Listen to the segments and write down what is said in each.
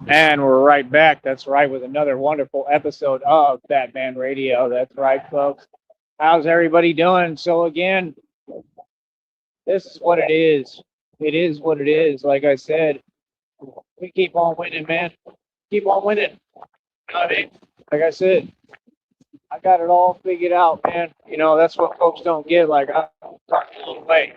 And we're right back. That's right, with another wonderful episode of Batman Radio. That's right, folks. How's everybody doing? So, again, this is what it is. It is what it is. Like I said, we keep on winning, man. Keep on winning. You know what I mean? Like I said, I got it all figured out, man. That's what folks don't get. Like, I'm talking a long way.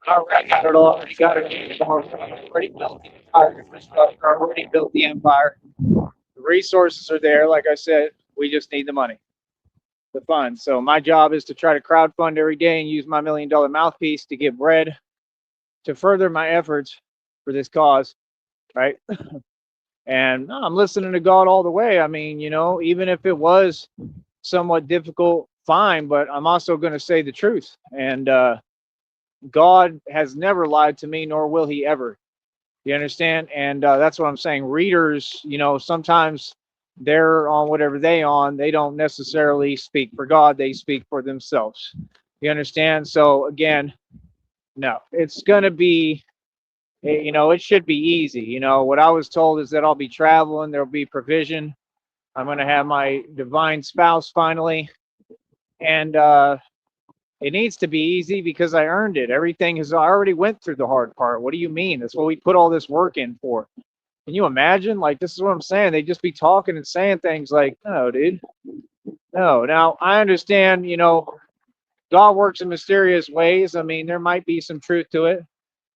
I already got it all. Already got it. Already built the entire infrastructure. Already built the empire. The resources are there. Like I said, we just need the money, the funds. So my job is to try to crowdfund every day and use my $1 million mouthpiece to get bread to further my efforts for this cause, right? And I'm listening to God all the way. I mean, even if it was somewhat difficult, fine, but I'm also going to say the truth. And God has never lied to me, nor will he ever. You understand? And that's what I'm saying. Readers, sometimes they're on whatever they don't necessarily speak for God. They speak for themselves. You understand? So again, no, it's going to be, it should be easy. What I was told is that I'll be traveling. There'll be provision. I'm going to have my divine spouse finally. And it needs to be easy because I earned it. Everything has I already went through the hard part. What do you mean? That's what we put all this work in for. Can you imagine? Like, this is what I'm saying. They just be talking and saying things like, no, dude, no. Now, I understand, God works in mysterious ways. I mean, there might be some truth to it.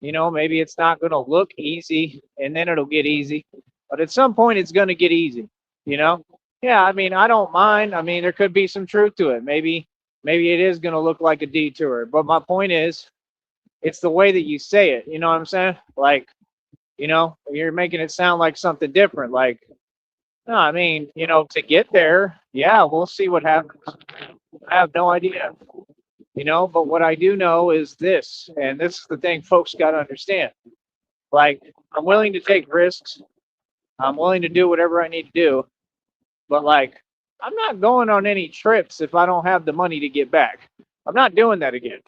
Maybe it's not going to look easy and then it'll get easy. But at some point, it's going to get easy, you know? Yeah, I mean, I don't mind. I mean, there could be some truth to it. Maybe it is going to look like a detour. But my point is, it's the way that you say it. You know what I'm saying? Like, you're making it sound like something different. Like, no, I mean, to get there, yeah, we'll see what happens. I have no idea, but what I do know is this, and this is the thing folks got to understand. Like, I'm willing to take risks. I'm willing to do whatever I need to do, but like, I'm not going on any trips if I don't have the money to get back. I'm not doing that again.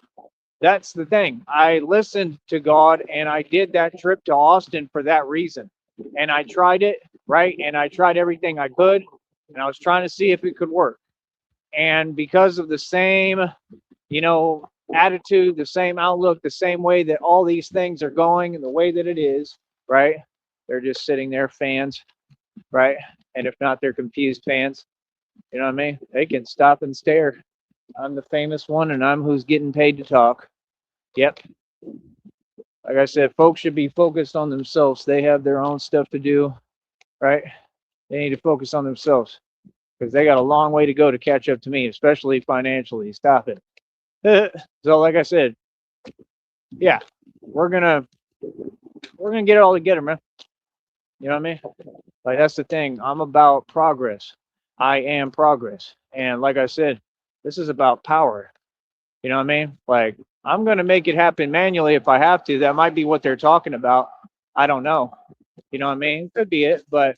That's the thing. I listened to God and I did that trip to Austin for that reason. And I tried it, right? And I tried everything I could. And I was trying to see if it could work. And because of the same, attitude, the same outlook, the same way that all these things are going and the way that it is, right? They're just sitting there, fans, right? And if not, they're confused fans. You know what I mean? They can stop and stare. I'm the famous one and I'm who's getting paid to talk. Yep. Like I said, folks should be focused on themselves. They have their own stuff to do, right? They need to focus on themselves because they got a long way to go to catch up to me, especially financially. Stop it. So, like I said, yeah, we're gonna get it all together, man. You know what I mean? Like, that's the thing. I'm about progress. I am progress, and like I said, this is about power. You know what I mean? Like, I'm going to make it happen manually if I have to. That might be what they're talking about. I don't know. You know what I mean? Could be it, but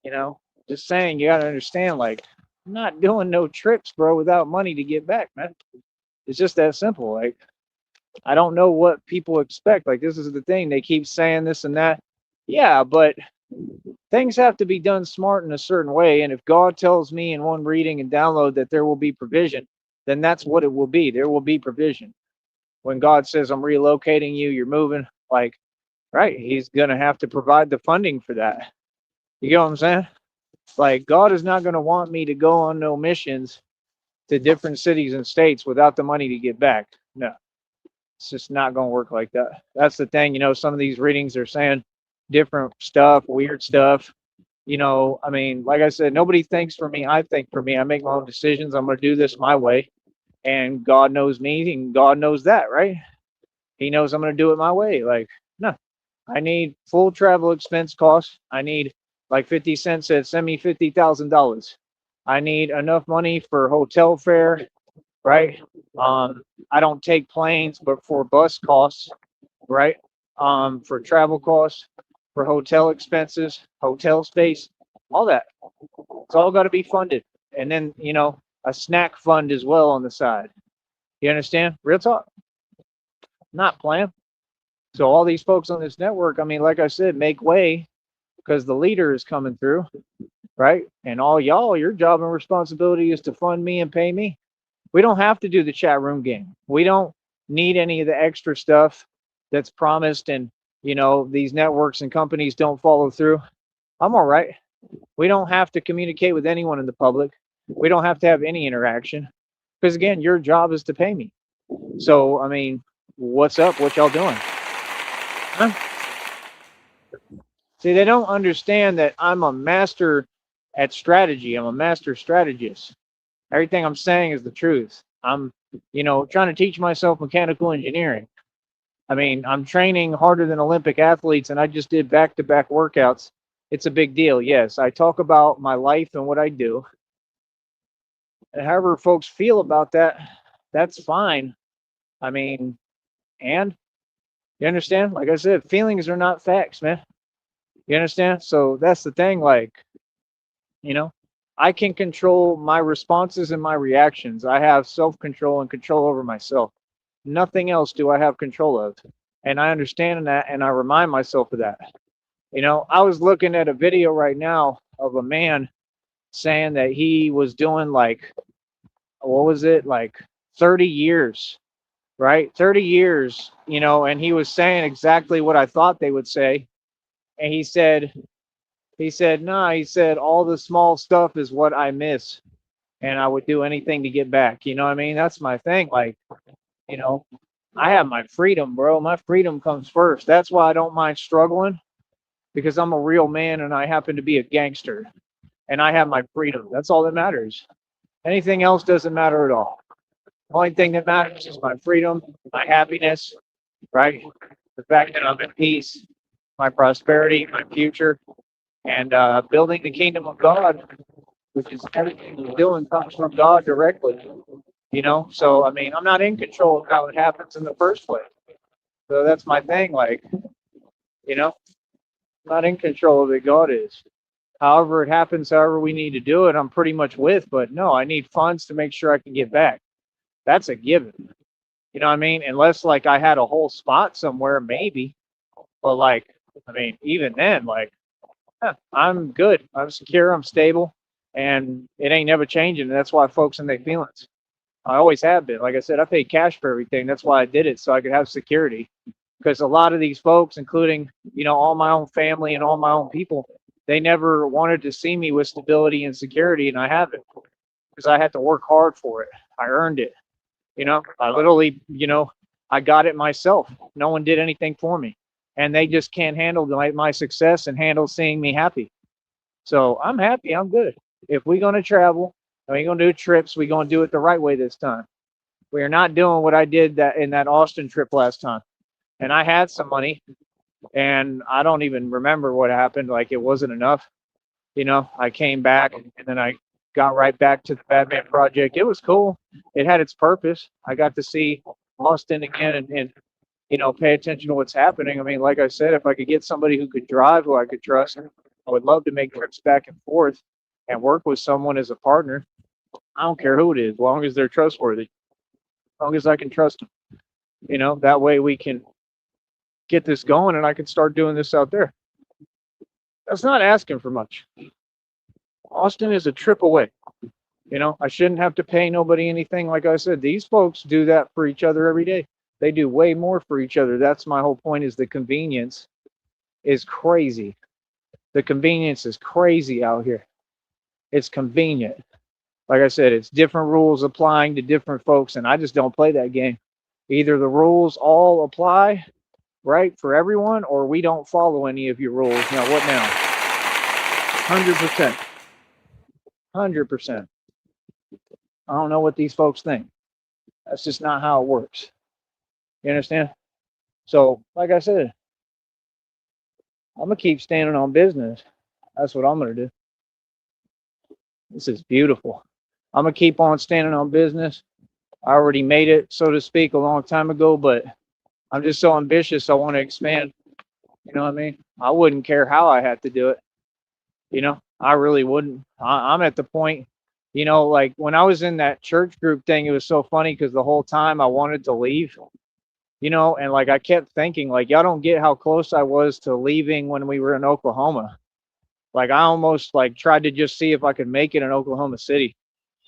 you know, just saying, you got to understand, like, I'm not doing no trips, bro, without money to get back, man. It's just that simple. Like, I don't know what people expect. Like, this is the thing. They keep saying this and that. Yeah, but things have to be done smart in a certain way. And if God tells me in one reading and download that there will be provision, then that's what it will be. There will be provision. When God says, I'm relocating you, you're moving, like, right, he's going to have to provide the funding for that. You get what I'm saying? Like, God is not going to want me to go on no missions to different cities and states without the money to get back. No, it's just not going to work like that. That's the thing. Some of these readings are saying different stuff, weird stuff. I mean, like I said, nobody thinks for me. I think for me. I make my own decisions. I'm going to do this my way. And God knows me and God knows that, right? He knows I'm going to do it my way. Like, no, I need full travel expense costs. I need, like 50 Cent said, send me $50,000. I need enough money for hotel fare, right? I don't take planes, but for bus costs, right? For travel costs, for hotel expenses, hotel space, all that. It's all got to be funded. And then, a snack fund as well on the side. You understand? Real talk. Not playing. So all these folks on this network, I mean, like I said, make way, because the leader is coming through, right? And all y'all, your job and responsibility is to fund me and pay me. We don't have to do the chat room game. We don't need any of the extra stuff that's promised, and these networks and companies don't follow through. I'm all right. We don't have to communicate with anyone in the public. We don't have to have any interaction because, again, your job is to pay me. So, I mean, what's up? What y'all doing? Huh? See, they don't understand that I'm a master at strategy. I'm a master strategist. Everything I'm saying is the truth. I'm, trying to teach myself mechanical engineering. I mean, I'm training harder than Olympic athletes, and I just did back-to-back workouts. It's a big deal. Yes, I talk about my life and what I do. And however folks feel about that, that's fine. I mean, and you understand? Like I said, feelings are not facts, man. You understand? So that's the thing. Like, I can control my responses and my reactions. I have self-control and control over myself. Nothing else do I have control of. And I understand that, and I remind myself of that. I was looking at a video right now of a man saying that he was doing like, what was it? Like 30 years, right? 30 years, and he was saying exactly what I thought they would say. And he said, no, he said, all the small stuff is what I miss. And I would do anything to get back. You know what I mean? That's my thing. Like, I have my freedom, bro. My freedom comes first. That's why I don't mind struggling, because I'm a real man and I happen to be a gangster and I have my freedom. That's all that matters. Anything else doesn't matter at all. The only thing that matters is my freedom, my happiness, right? The fact that I'm in peace, my prosperity, my future, and building the kingdom of God, which is everything we're doing comes from God directly. So I mean, I'm not in control of how it happens in the first place. So that's my thing. Like, I'm not in control of it. God is. However it happens, however we need to do it, I'm pretty much with. But no, I need funds to make sure I can get back. That's a given. You know what I mean? Unless like I had a whole spot somewhere, maybe. But like, I mean, even then, like, I'm good. I'm secure. I'm stable, and it ain't never changing. And that's why folks in their feelings. I always have been. Like I said, I paid cash for everything. That's why I did it, so I could have security. Because a lot of these folks, including all my own family and all my own people, they never wanted to see me with stability and security, and I have it because I had to work hard for it. I earned it. I literally, I got it myself. No one did anything for me, and they just can't handle my success and handle seeing me happy. So I'm happy. I'm good. If we're gonna travel, and we're gonna do trips, we're gonna do it the right way this time. We are not doing what I did that in that Austin trip last time. And I had some money, and I don't even remember what happened. Like, it wasn't enough. I came back, and then I got right back to the Batman project. It was cool. It had its purpose. I got to see Austin again and pay attention to what's happening. I mean, like I said, if I could get somebody who could drive, who I could trust, I would love to make trips back and forth and work with someone as a partner. I don't care who it is, as long as they're trustworthy, as long as I can trust them. That way we can get this going and I can start doing this out there. That's not asking for much. Austin is a trip away. I shouldn't have to pay nobody anything. Like I said, these folks do that for each other every day. They do way more for each other. That's my whole point, is the convenience is crazy. The convenience is crazy out here. It's convenient. Like I said, it's different rules applying to different folks, and I just don't play that game. Either the rules all apply, right, for everyone, or we don't follow any of your rules. Now, what now? 100%. 100%. I don't know what these folks think. That's just not how it works. You understand? So, like I said, I'm going to keep standing on business. That's what I'm going to do. This is beautiful. I'm going to keep on standing on business. I already made it, so to speak, a long time ago, but I'm just so ambitious. I want to expand. You know what I mean? I wouldn't care how I had to do it. I really wouldn't. I'm at the point, like when I was in that church group thing, it was so funny because the whole time I wanted to leave, and like I kept thinking, like, y'all don't get how close I was to leaving when we were in Oklahoma. Like I almost like tried to just see if I could make it in Oklahoma City.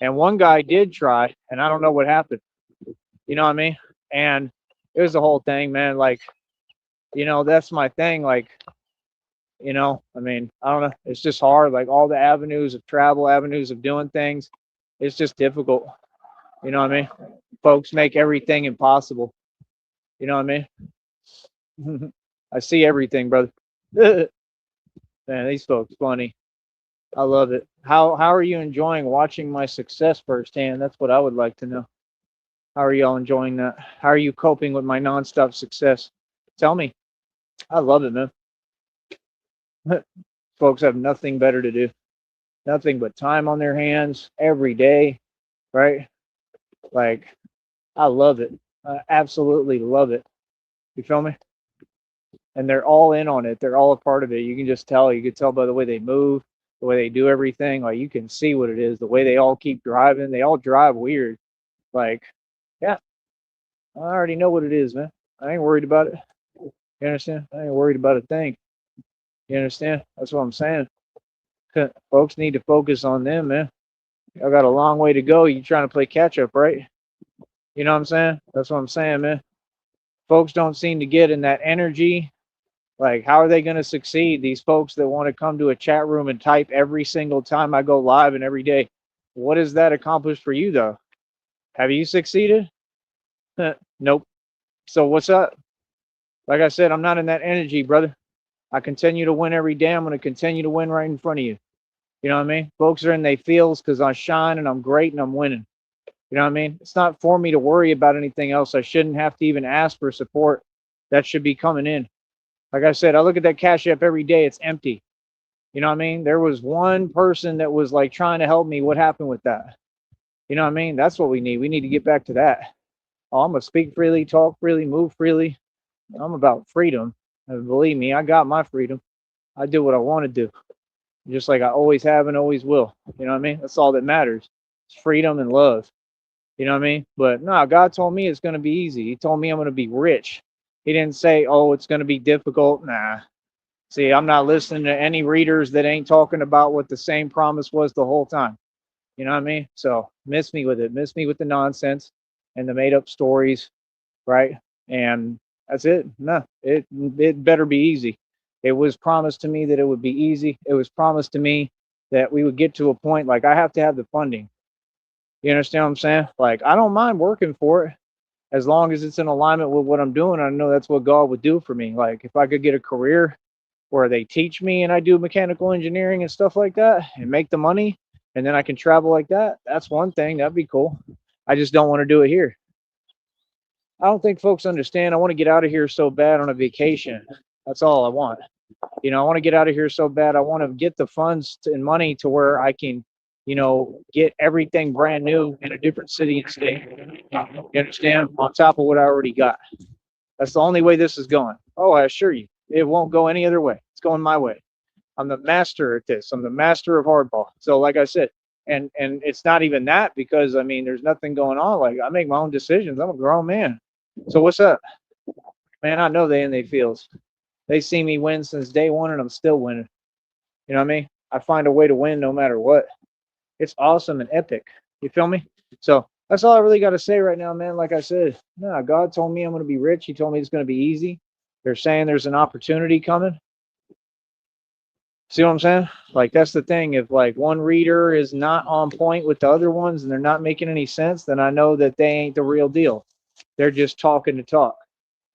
And one guy did try, and I don't know what happened. You know what I mean? And it was the whole thing, man. Like, that's my thing. Like, I mean, I don't know. It's just hard. Like all the avenues of travel, avenues of doing things, it's just difficult. You know what I mean? Folks make everything impossible. You know what I mean? I see everything, brother. Man, these folks funny. I love it. How are you enjoying watching my success firsthand? That's what I would like to know. How are y'all enjoying that? How are you coping with my nonstop success? Tell me. I love it, man. Folks have nothing better to do. Nothing but time on their hands every day, right? Like, I love it. I absolutely love it. You feel me? And they're all in on it. They're all a part of it. You can just tell. You can tell by the way they move, the way they do everything. Like, you can see what it is. The way they all keep driving. They all drive weird. Like, yeah, I already know what it is, man. I ain't worried about it. You understand? I ain't worried about a thing. You understand? That's what I'm saying. Folks need to focus on them, man. I got a long way to go. You trying to play catch up, right? You know what I'm saying? That's what I'm saying, man. Folks don't seem to get in that energy. Like, how are they going to succeed? These folks that want to come to a chat room and type every single time I go live and every day. What has that accomplished for you, though? Have you succeeded? Nope. So what's up? Like I said, I'm not in that energy, brother. I continue to win every day. I'm going to continue to win right in front of you. You know what I mean? Folks are in their feels because I shine and I'm great and I'm winning. You know what I mean? It's not for me to worry about anything else. I shouldn't have to even ask for support. That should be coming in. Like I said, I look at that Cash App every day. It's empty. You know what I mean? There was one person that was like trying to help me. What happened with that? You know what I mean? That's what we need. We need to get back to that. Oh, I'm going to speak freely, talk freely, move freely. I'm about freedom. And believe me, I got my freedom. I do what I want to do, just like I always have and always will. You know what I mean? That's all that matters. It's freedom and love. You know what I mean? But no, God told me it's going to be easy. He told me I'm going to be rich. He didn't say, oh, it's going to be difficult. Nah. See, I'm not listening to any readers that ain't talking about what the same promise was the whole time. You know what I mean? So miss me with it. Miss me with the nonsense and the made up stories, right? And that's it. No, it better be easy. It was promised to me that it would be easy. It was promised to me that we would get to a point like I have to have the funding. You understand what I'm saying? Like, I don't mind working for it as long as it's in alignment with what I'm doing. I know that's what God would do for me. Like, if I could get a career where they teach me and I do mechanical engineering and stuff like that and make the money and then I can travel like that, that's one thing. That'd be cool. I just don't want to do it here. I don't think folks understand. I want to get out of here so bad on a vacation. That's all I want. I want to get out of here so bad. I want to get the funds and money to where I can, get everything brand new in a different city and state. You understand? On top of what I already got. That's the only way this is going. Oh, I assure you, it won't go any other way. It's going my way. I'm the master at this. I'm the master of hardball. So, like I said, and it's not even that because I mean, there's nothing going on. Like I make my own decisions. I'm a grown man. So what's up, man? I know they in their fields. They see me win since day one, and I'm still winning. You know what I mean? I find a way to win no matter what. It's awesome and epic. You feel me? So that's all I really got to say right now, man. Like I said, no, God told me I'm going to be rich. He told me it's going to be easy. They're saying there's an opportunity coming. See what I'm saying? Like, that's the thing. If like one reader is not on point with the other ones and they're not making any sense, then I know that they ain't the real deal. They're just talking to talk.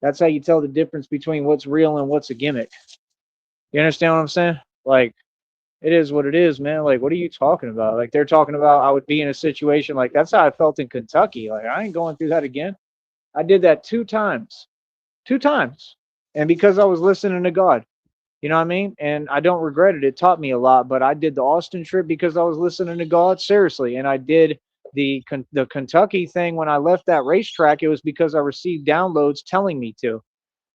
That's how you tell the difference between what's real and what's a gimmick. You understand what I'm saying? Like, it is what it is, man. Like, what are you talking about? Like, they're talking about I would be in a situation like that's how I felt in Kentucky. Like, I ain't going through that again. I did that 2 times. 2 times. And because I was listening to God. You know what I mean? And I don't regret it. It taught me a lot. But I did the Austin trip because I was listening to God, seriously. And I did the Kentucky thing when I left that racetrack. It was because I received downloads telling me to.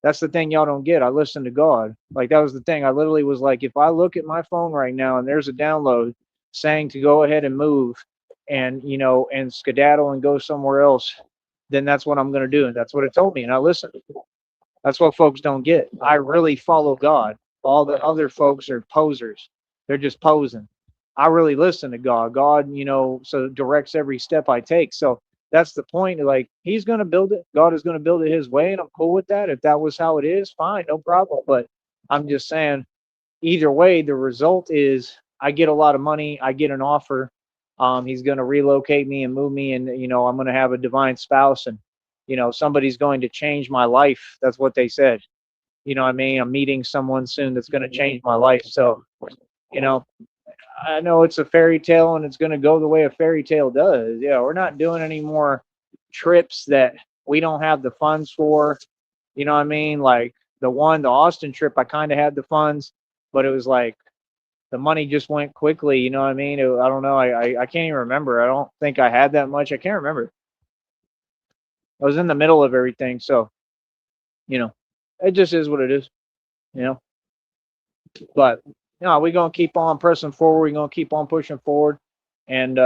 That's the thing y'all don't get. I listened to God. Like, that was the thing. I literally was like, if I look at my phone right now and there's a download saying to go ahead and move and, and skedaddle and go somewhere else, then that's what I'm going to do. And that's what it told me. And I listened. That's what folks don't get. I really follow God. All the other folks are posers. They're just posing. I really listen to God. God, so directs every step I take. So that's the point. Like he's going to build it. God is going to build it his way. And I'm cool with that. If that was how it is, fine, no problem. But I'm just saying, either way, the result is I get a lot of money. I get an offer. He's going to relocate me and move me. And, I'm going to have a divine spouse and, somebody's going to change my life. That's what they said. You know what I mean? I'm meeting someone soon that's going to change my life. So, you know, I know it's a fairy tale and it's going to go the way a fairy tale does. Yeah, we're not doing any more trips that we don't have the funds for. You know what I mean? Like the Austin trip, I kind of had the funds, but it was like the money just went quickly. You know what I mean? I don't know. I can't even remember. I don't think I had that much. I can't remember. I was in the middle of everything. So, it just is what it is, you know. But, we're going to keep on pressing forward. We're going to keep on pushing forward and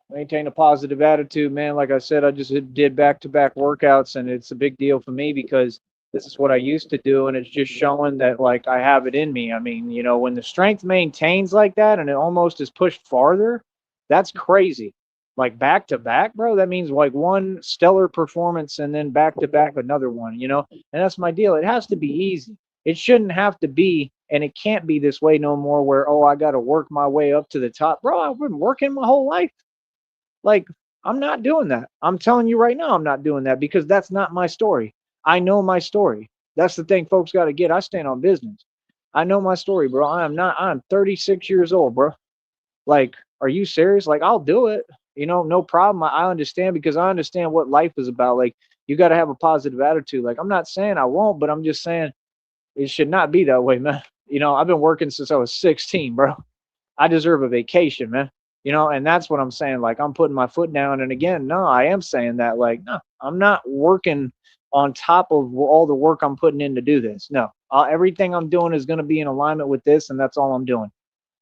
maintain a positive attitude, man. Like I said, I just did back-to-back workouts, and it's a big deal for me because this is what I used to do, and it's just showing that, like, I have it in me. I mean, when the strength maintains like that and it almost is pushed farther, that's crazy. Like back-to-back, bro, that means like one stellar performance and then back-to-back another one, and that's my deal. It has to be easy. It shouldn't have to be, and it can't be this way no more where, oh, I got to work my way up to the top. Bro, I've been working my whole life. Like, I'm not doing that. I'm telling you right now, I'm not doing that because that's not my story. I know my story. That's the thing folks got to get. I stand on business. I know my story, bro. I'm 36 years old, bro. Like, are you serious? Like, I'll do it. No problem. I understand because I understand what life is about. Like, you got to have a positive attitude. Like, I'm not saying I won't, but I'm just saying it should not be that way, man. I've been working since I was 16, bro. I deserve a vacation, man. And that's what I'm saying. Like, I'm putting my foot down. And again, no, I am saying that, like, no, I'm not working on top of all the work I'm putting in to do this. No, everything I'm doing is going to be in alignment with this. And that's all I'm doing.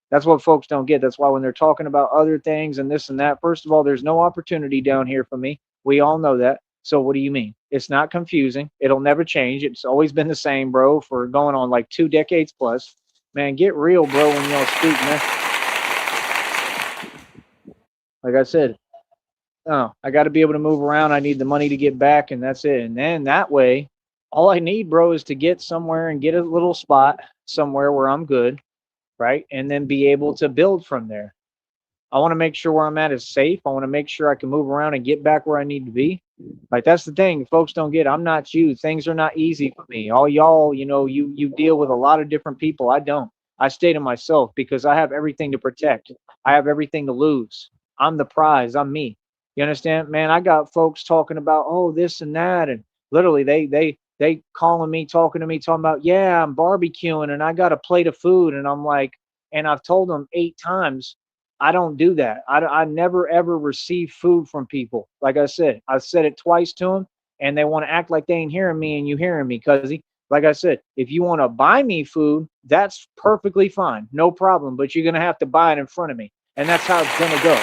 That's what folks don't get. That's why when they're talking about other things and this and that, first of all, there's no opportunity down here for me. We all know that. So what do you mean? It's not confusing. It'll never change. It's always been the same, bro, for going on like 2 decades plus. Man, get real, bro, when y'all speak, man. Like I said, I got to be able to move around. I need the money to get back, and that's it. And then that way, all I need, bro, is to get somewhere and get a little spot somewhere where I'm good, right? And then be able to build from there. I want to make sure where I'm at is safe. I want to make sure I can move around and get back where I need to be. Like, that's the thing folks don't get. I'm not you. Things are not easy for me. All y'all, you deal with a lot of different people. I don't. I stay to myself because I have everything to protect. I have everything to lose. I'm the prize. I'm me. You understand, man? I got folks talking about, oh, this and that, and literally they calling me, talking to me, talking about, yeah, I'm barbecuing and I got a plate of food, and I'm like, and I've told them 8 times, I don't do that. I never ever receive food from people. Like I said it twice to them, and they want to act like they ain't hearing me, and you hearing me, cuzzy. Like I said, if you want to buy me food, that's perfectly fine, no problem. But you're gonna have to buy it in front of me, and that's how it's gonna go.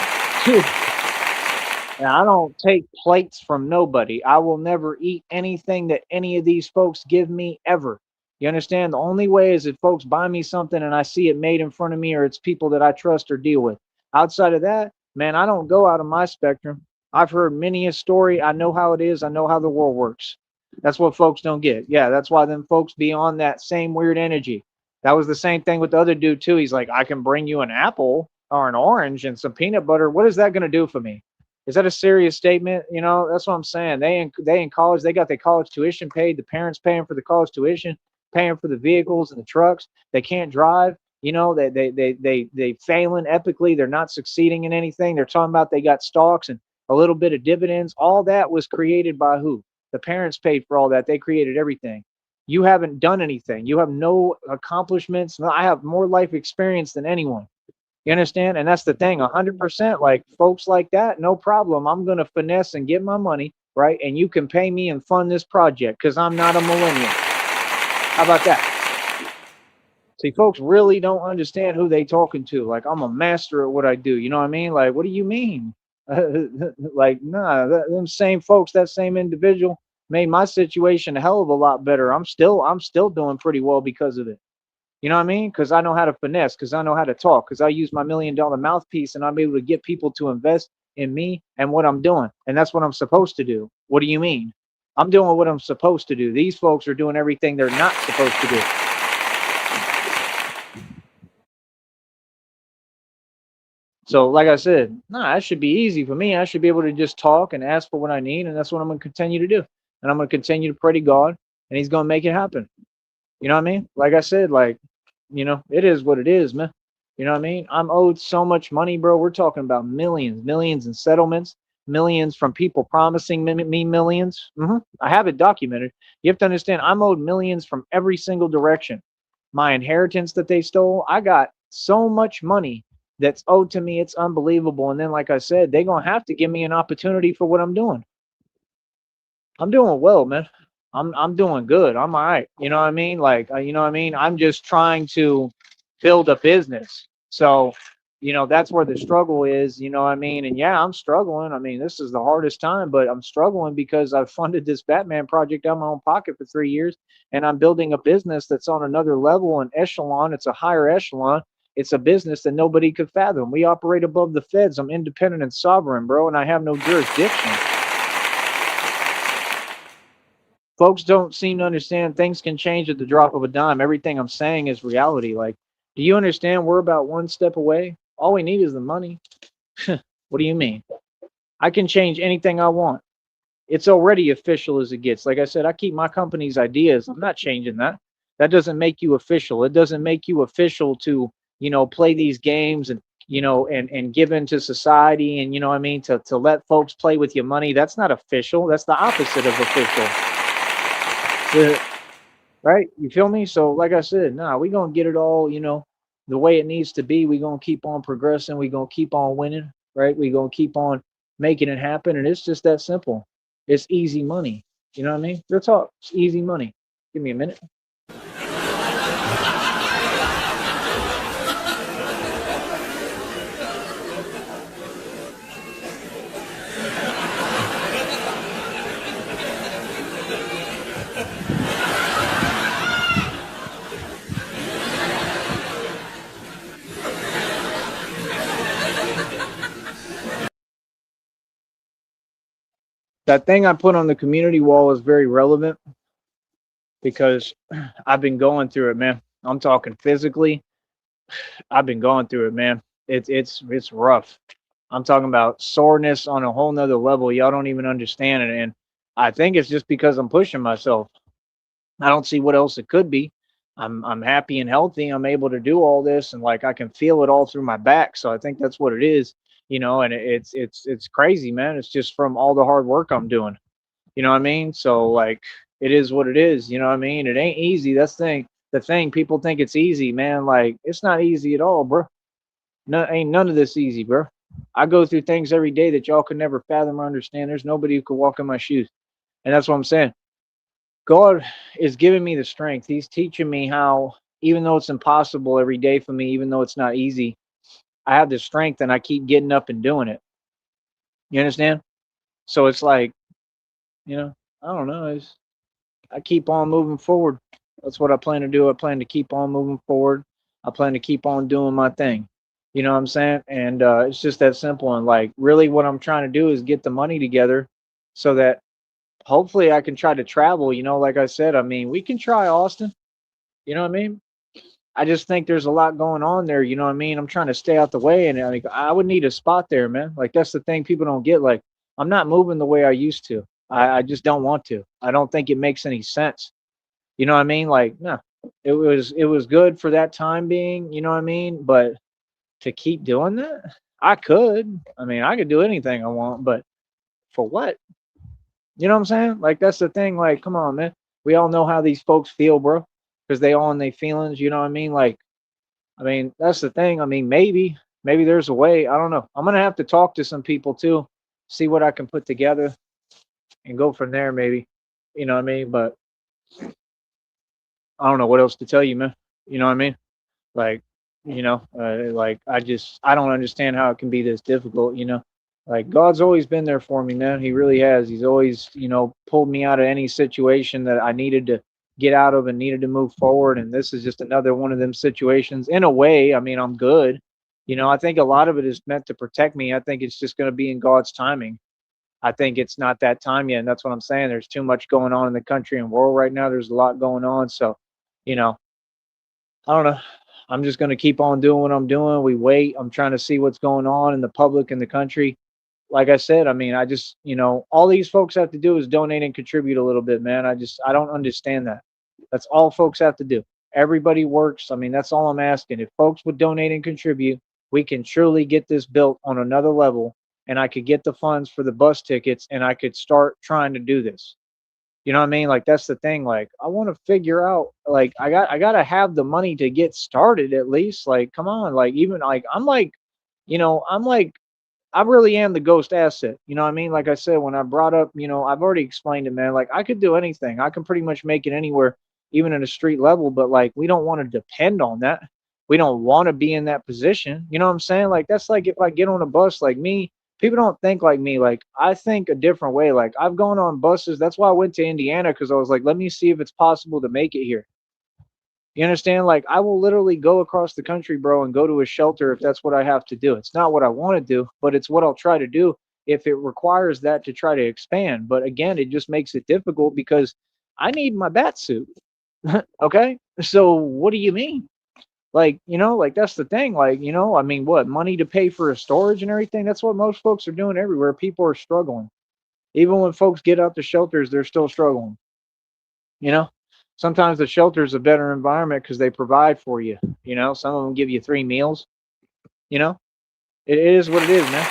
And I don't take plates from nobody. I will never eat anything that any of these folks give me ever. You understand? The only way is if folks buy me something and I see it made in front of me, or it's people that I trust or deal with. Outside of that, man, I don't go out of my spectrum. I've heard many a story. I know how it is. I know how the world works. That's what folks don't get. Yeah, that's why them folks be on that same weird energy. That was the same thing with the other dude too. He's like, I can bring you an apple or an orange and some peanut butter. What is that going to do for me? Is that a serious statement? That's what I'm saying. They in college, they got their college tuition paid. The parents paying for the college tuition, paying for the vehicles and the trucks. They can't drive. They failing epically. They're not succeeding in anything. They're talking about they got stocks and a little bit of dividends. All that was created by who? The parents paid for all that. They created everything. You haven't done anything. You have no accomplishments. I have more life experience than anyone. You understand? And that's the thing, 100%. Like folks like that, no problem. I'm going to finesse and get my money, right? And you can pay me and fund this project because I'm not a millennial. How about that? See, folks really don't understand who they talking to. Like, I'm a master at what I do. You know what I mean? Like, what do you mean? Like, nah, them same folks, that same individual made my situation a hell of a lot better. I'm still doing pretty well because of it. You know what I mean? Because I know how to finesse, because I know how to talk, because I use my $1 million mouthpiece and I'm able to get people to invest in me and what I'm doing. And that's what I'm supposed to do. What do you mean? I'm doing what I'm supposed to do. These folks are doing everything they're not supposed to do. So, like I said, nah, that should be easy for me. I should be able to just talk and ask for what I need, and that's what I'm going to continue to do. And I'm going to continue to pray to God, and He's going to make it happen. You know what I mean? Like I said, like, it is what it is, man. You know what I mean? I'm owed so much money, bro. We're talking about millions, millions in settlements, millions from people promising me millions. I have it documented. You have to understand, I'm owed millions from every single direction. My inheritance that they stole, I got so much money that's owed to me. It's unbelievable. And then, like I said, they're going to have to give me an opportunity for what I'm doing. I'm doing well, man. I'm doing good. I'm all right. You know what I mean? Like, you know what I mean? I'm just trying to build a business. So, that's where the struggle is, you know what I mean? And yeah, I'm struggling. I mean, this is the hardest time, but I'm struggling because I've funded this Batman project out of my own pocket for 3 years, and I'm building a business that's on another level and echelon. It's a higher echelon. It's a business that nobody could fathom. We operate above the feds. I'm independent and sovereign, bro, and I have no jurisdiction. Folks don't seem to understand things can change at the drop of a dime. Everything I'm saying is reality. Like, do you understand we're about one step away? All we need is the money. What do you mean? I can change anything I want. It's already official as it gets. Like I said, I keep my company's ideas. I'm not changing that. That doesn't make you official. It doesn't make you official to, play these games and, and give into society and, what I mean, to let folks play with your money. That's not official. That's the opposite of official. Right? You feel me? So, like I said, nah, we gonna get it all, the way it needs to be. We gonna keep on progressing. We gonna keep on winning, right? We gonna keep on making it happen, and it's just that simple. It's easy money. You know what I mean? Real talk. It's easy money. Give me a minute. That thing I put on the community wall is very relevant because I've been going through it, man. I'm talking physically. I've been going through it, man. It's rough. I'm talking about soreness on a whole nother level. Y'all don't even understand it. And I think it's just because I'm pushing myself. I don't see what else it could be. I'm happy and healthy. I'm able to do all this and like I can feel it all through my back. So I think that's what it is, and it's crazy, man. It's just from all the hard work I'm doing. You know what I mean? So like it is what it is, you know what I mean? It ain't easy. That's the thing. People think it's easy, man. Like it's not easy at all, bro. No, ain't none of this easy, bro. I go through things every day that y'all could never fathom or understand. There's nobody who could walk in my shoes. And that's what I'm saying. God is giving me the strength. He's teaching me how, even though it's impossible every day for me, even though it's not easy, I have the strength and I keep getting up and doing it. You understand? So it's like, I don't know. I keep on moving forward. That's what I plan to do. I plan to keep on moving forward. I plan to keep on doing my thing. You know what I'm saying? And it's just that simple. And like, really, what I'm trying to do is get the money together so that hopefully I can try to travel. Like I said, I mean, we can try Austin. You know what I mean? I just think there's a lot going on there. You know what I mean? I'm trying to stay out the way, and I would need a spot there, man. Like that's the thing people don't get. Like I'm not moving the way I used to. I just don't want to. I don't think it makes any sense. You know what I mean? Like no, it was good for that time being. You know what I mean? But to keep doing that, I could. I mean, I could do anything I want, but for what? You know what I'm saying? Like that's the thing. Like, come on, man. We all know how these folks feel, bro, because they all in their feelings. You know what I mean? Like, I mean, that's the thing. I mean, maybe there's a way. I don't know. I'm gonna have to talk to some people too, see what I can put together, and go from there. Maybe, you know what I mean? But I don't know what else to tell you, man. You know what I mean? Like, like I don't understand how it can be this difficult. Like God's always been there for me, man. He really has. He's always, pulled me out of any situation that I needed get out of and needed to move forward. And this is just another one of them situations. In a way, I mean, I'm good. I think a lot of it is meant to protect me. I think it's just going to be in God's timing. I think it's not that time yet. And that's what I'm saying. There's too much going on in the country and world right now. There's a lot going on. So, you know, I don't know. I'm just going to keep on doing what I'm doing. We wait. I'm trying to see what's going on in the public and the country. Like I said, I mean, I just, all these folks have to do is donate and contribute a little bit, man. I don't understand that. That's all folks have to do. Everybody works. I mean, that's all I'm asking. If folks would donate and contribute, we can truly get this built on another level, and I could get the funds for the bus tickets, and I could start trying to do this. You know what I mean? Like that's the thing. Like I want to figure out. Like I gotta have the money to get started at least. Like come on. Like even like I'm like I really am the ghost asset. You know what I mean? Like I said, when I brought up, I've already explained it, man. Like I could do anything. I can pretty much make it anywhere, even at a street level. But like we don't want to depend on that. We don't want to be in that position. You know what I'm saying? Like that's like if I get on a bus, like me, people don't think like me. Like I think a different way. Like I've gone on buses. That's why I went to Indiana because I was like, let me see if it's possible to make it here. You understand? Like I will literally go across the country, bro, and go to a shelter if that's what I have to do. It's not what I want to do, but it's what I'll try to do if it requires that to try to expand. But again, it just makes it difficult because I need my bat suit. Okay? So what do you mean? Like, like that's the thing. Like, I mean, what money to pay for a storage and everything? That's what most folks are doing everywhere. People are struggling. Even when folks get out the shelters, they're still struggling. You know, sometimes the shelter is a better environment because they provide for you. Some of them give you 3 meals. You know, it is what it is, man.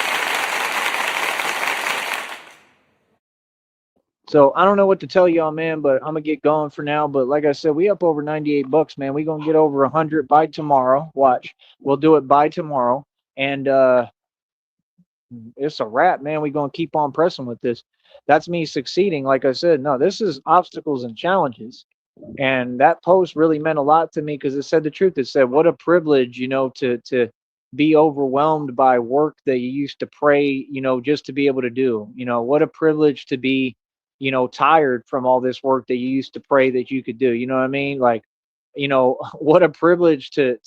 So I don't know what to tell y'all, man, but I'm gonna get going for now. But like I said, we up over $98, man. We gonna get over 100 by tomorrow. Watch, we'll do it by tomorrow, and it's a wrap, man. We gonna keep on pressing with this. That's me succeeding. Like I said, no, this is obstacles and challenges. And that post really meant a lot to me because it said the truth. It said, "What a privilege, to be overwhelmed by work that you used to pray, just to be able to do. What a privilege to be, tired from all this work that you used to pray that you could do. You know what I mean? Like, what a privilege to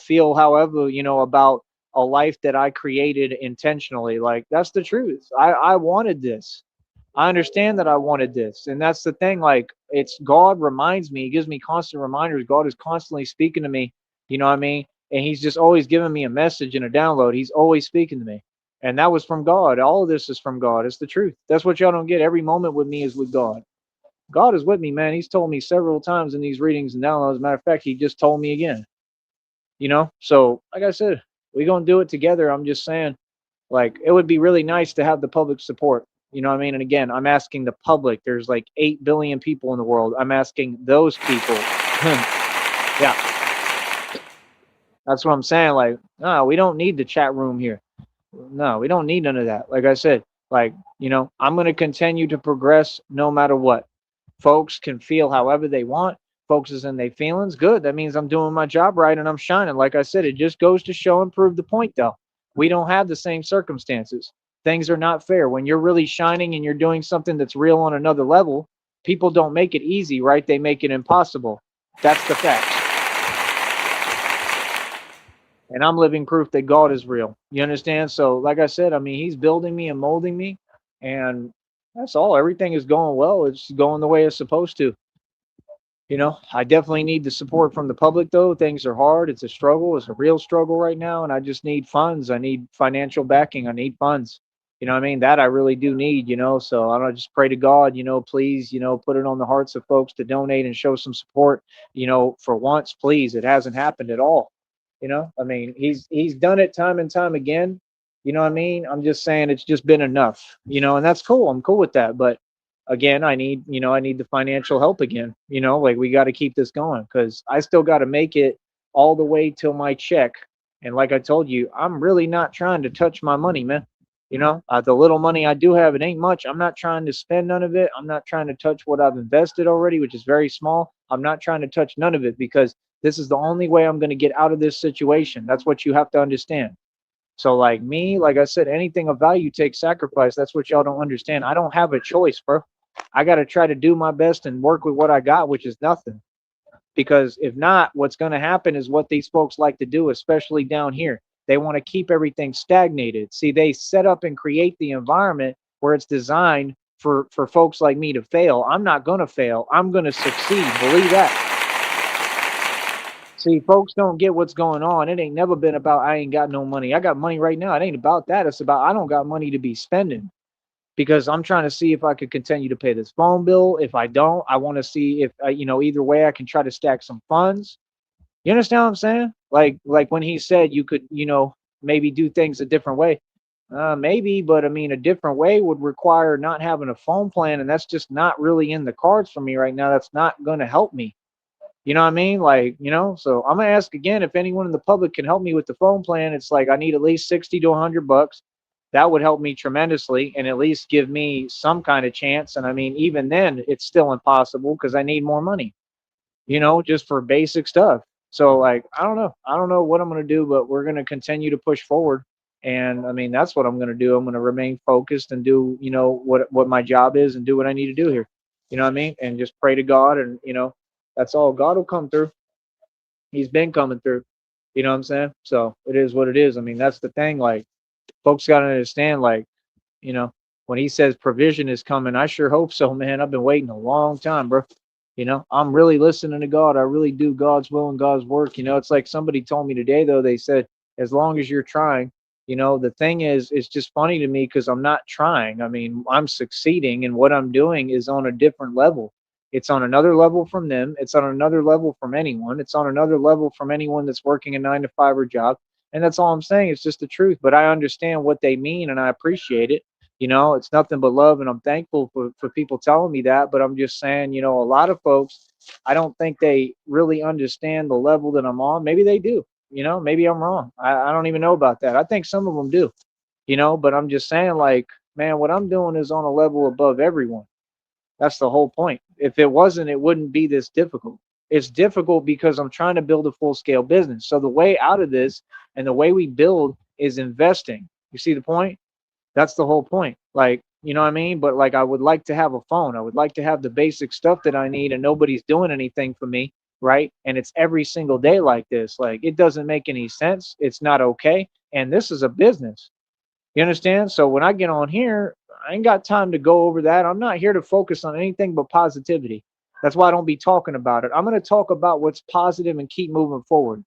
feel however about a life that I created intentionally. Like that's the truth. I wanted this. I understand that I wanted this. And that's the thing. Like, it's God reminds me, He gives me constant reminders. God is constantly speaking to me. You know what I mean? And He's just always giving me a message and a download. He's always speaking to me. And that was from God. All of this is from God. It's the truth. That's what y'all don't get. Every moment with me is with God. God is with me, man. He's told me several times in these readings and downloads. As a matter of fact, He just told me again. So like I said, we're gonna do it together. I'm just saying, like, it would be really nice to have the public support. You know what I mean? And again, I'm asking the public. There's like 8 billion people in the world. I'm asking those people. Yeah, that's what I'm saying. Like, no, we don't need the chat room here. No, we don't need none of that. Like I said, like, I'm going to continue to progress no matter what. Folks can feel however they want. Folks is in their feelings. Good. That means I'm doing my job right and I'm shining. Like I said, it just goes to show and prove the point, though. We don't have the same circumstances. Things are not fair. When you're really shining and you're doing something that's real on another level, people don't make it easy, right? They make it impossible. That's the fact. And I'm living proof that God is real. You understand? So, like I said, I mean, He's building me and molding me, and that's all. Everything is going well. It's going the way it's supposed to. I definitely need the support from the public, though. Things are hard. It's a struggle. It's a real struggle right now, and I just need funds. I need financial backing. I need funds. You know what I mean? That I really do need, So I don't just pray to God, please, put it on the hearts of folks to donate and show some support, for once, please. It hasn't happened at all. I mean, he's done it time and time again. You know what I mean? I'm just saying it's just been enough, and that's cool. I'm cool with that. But again, I need the financial help again. Like we got to keep this going because I still got to make it all the way till my check. And like I told you, I'm really not trying to touch my money, man. The little money I do have, it ain't much. I'm not trying to spend none of it. I'm not trying to touch what I've invested already, which is very small. I'm not trying to touch none of it because this is the only way I'm going to get out of this situation. That's what you have to understand. So, like me, like I said, anything of value takes sacrifice. That's what y'all don't understand. I don't have a choice, bro. I got to try to do my best and work with what I got, which is nothing. Because if not, what's going to happen is what these folks like to do, especially down here. They want to keep everything stagnated. See, they set up and create the environment where it's designed for folks like me to fail. I'm not going to fail. I'm going to succeed. Believe that. See, folks don't get what's going on. It ain't never been about I ain't got no money. I got money right now. It ain't about that. It's about I don't got money to be spending because I'm trying to see if I could continue to pay this phone bill. If I don't, I want to see if either way I can try to stack some funds. You understand what I'm saying? Like when he said you could, maybe do things a different way. Maybe, but I mean, a different way would require not having a phone plan, and that's just not really in the cards for me right now. That's not going to help me. You know what I mean? Like, so I'm gonna ask again if anyone in the public can help me with the phone plan. It's like I need at least 60 to 100 bucks. That would help me tremendously and at least give me some kind of chance. And I mean, even then, it's still impossible because I need more money, just for basic stuff. So like, I don't know. I don't know what I'm gonna do, but we're gonna continue to push forward. And I mean, that's what I'm gonna do. I'm gonna remain focused and do, what my job is and do what I need to do here. You know what I mean? And just pray to God and that's all. God will come through. He's been coming through. You know what I'm saying? So it is what it is. I mean, that's the thing. Like, folks got to understand, like, when he says provision is coming, I sure hope so, man. I've been waiting a long time, bro. I'm really listening to God. I really do God's will and God's work. It's like somebody told me today, though, they said, as long as you're trying, the thing is, it's just funny to me because I'm not trying. I mean, I'm succeeding and what I'm doing is on a different level. It's on another level from them. It's on another level from anyone. It's on another level from anyone that's working a 9 to 5 or job. And that's all I'm saying. It's just the truth. But I understand what they mean and I appreciate it. It's nothing but love. And I'm thankful for people telling me that. But I'm just saying, a lot of folks, I don't think they really understand the level that I'm on. Maybe they do. Maybe I'm wrong. I don't even know about that. I think some of them do, but I'm just saying, like, man, what I'm doing is on a level above everyone. That's the whole point. If it wasn't, it wouldn't be this difficult. It's difficult because I'm trying to build a full scale business. So the way out of this and the way we build is investing. You see the point? That's the whole point. Like, you know what I mean? But like, I would like to have a phone. I would like to have the basic stuff that I need and nobody's doing anything for me. Right. And it's every single day like this. Like, it doesn't make any sense. It's not okay. And this is a business. You understand? So when I get on here, I ain't got time to go over that. I'm not here to focus on anything but positivity. That's why I don't be talking about it. I'm going to talk about what's positive and keep moving forward.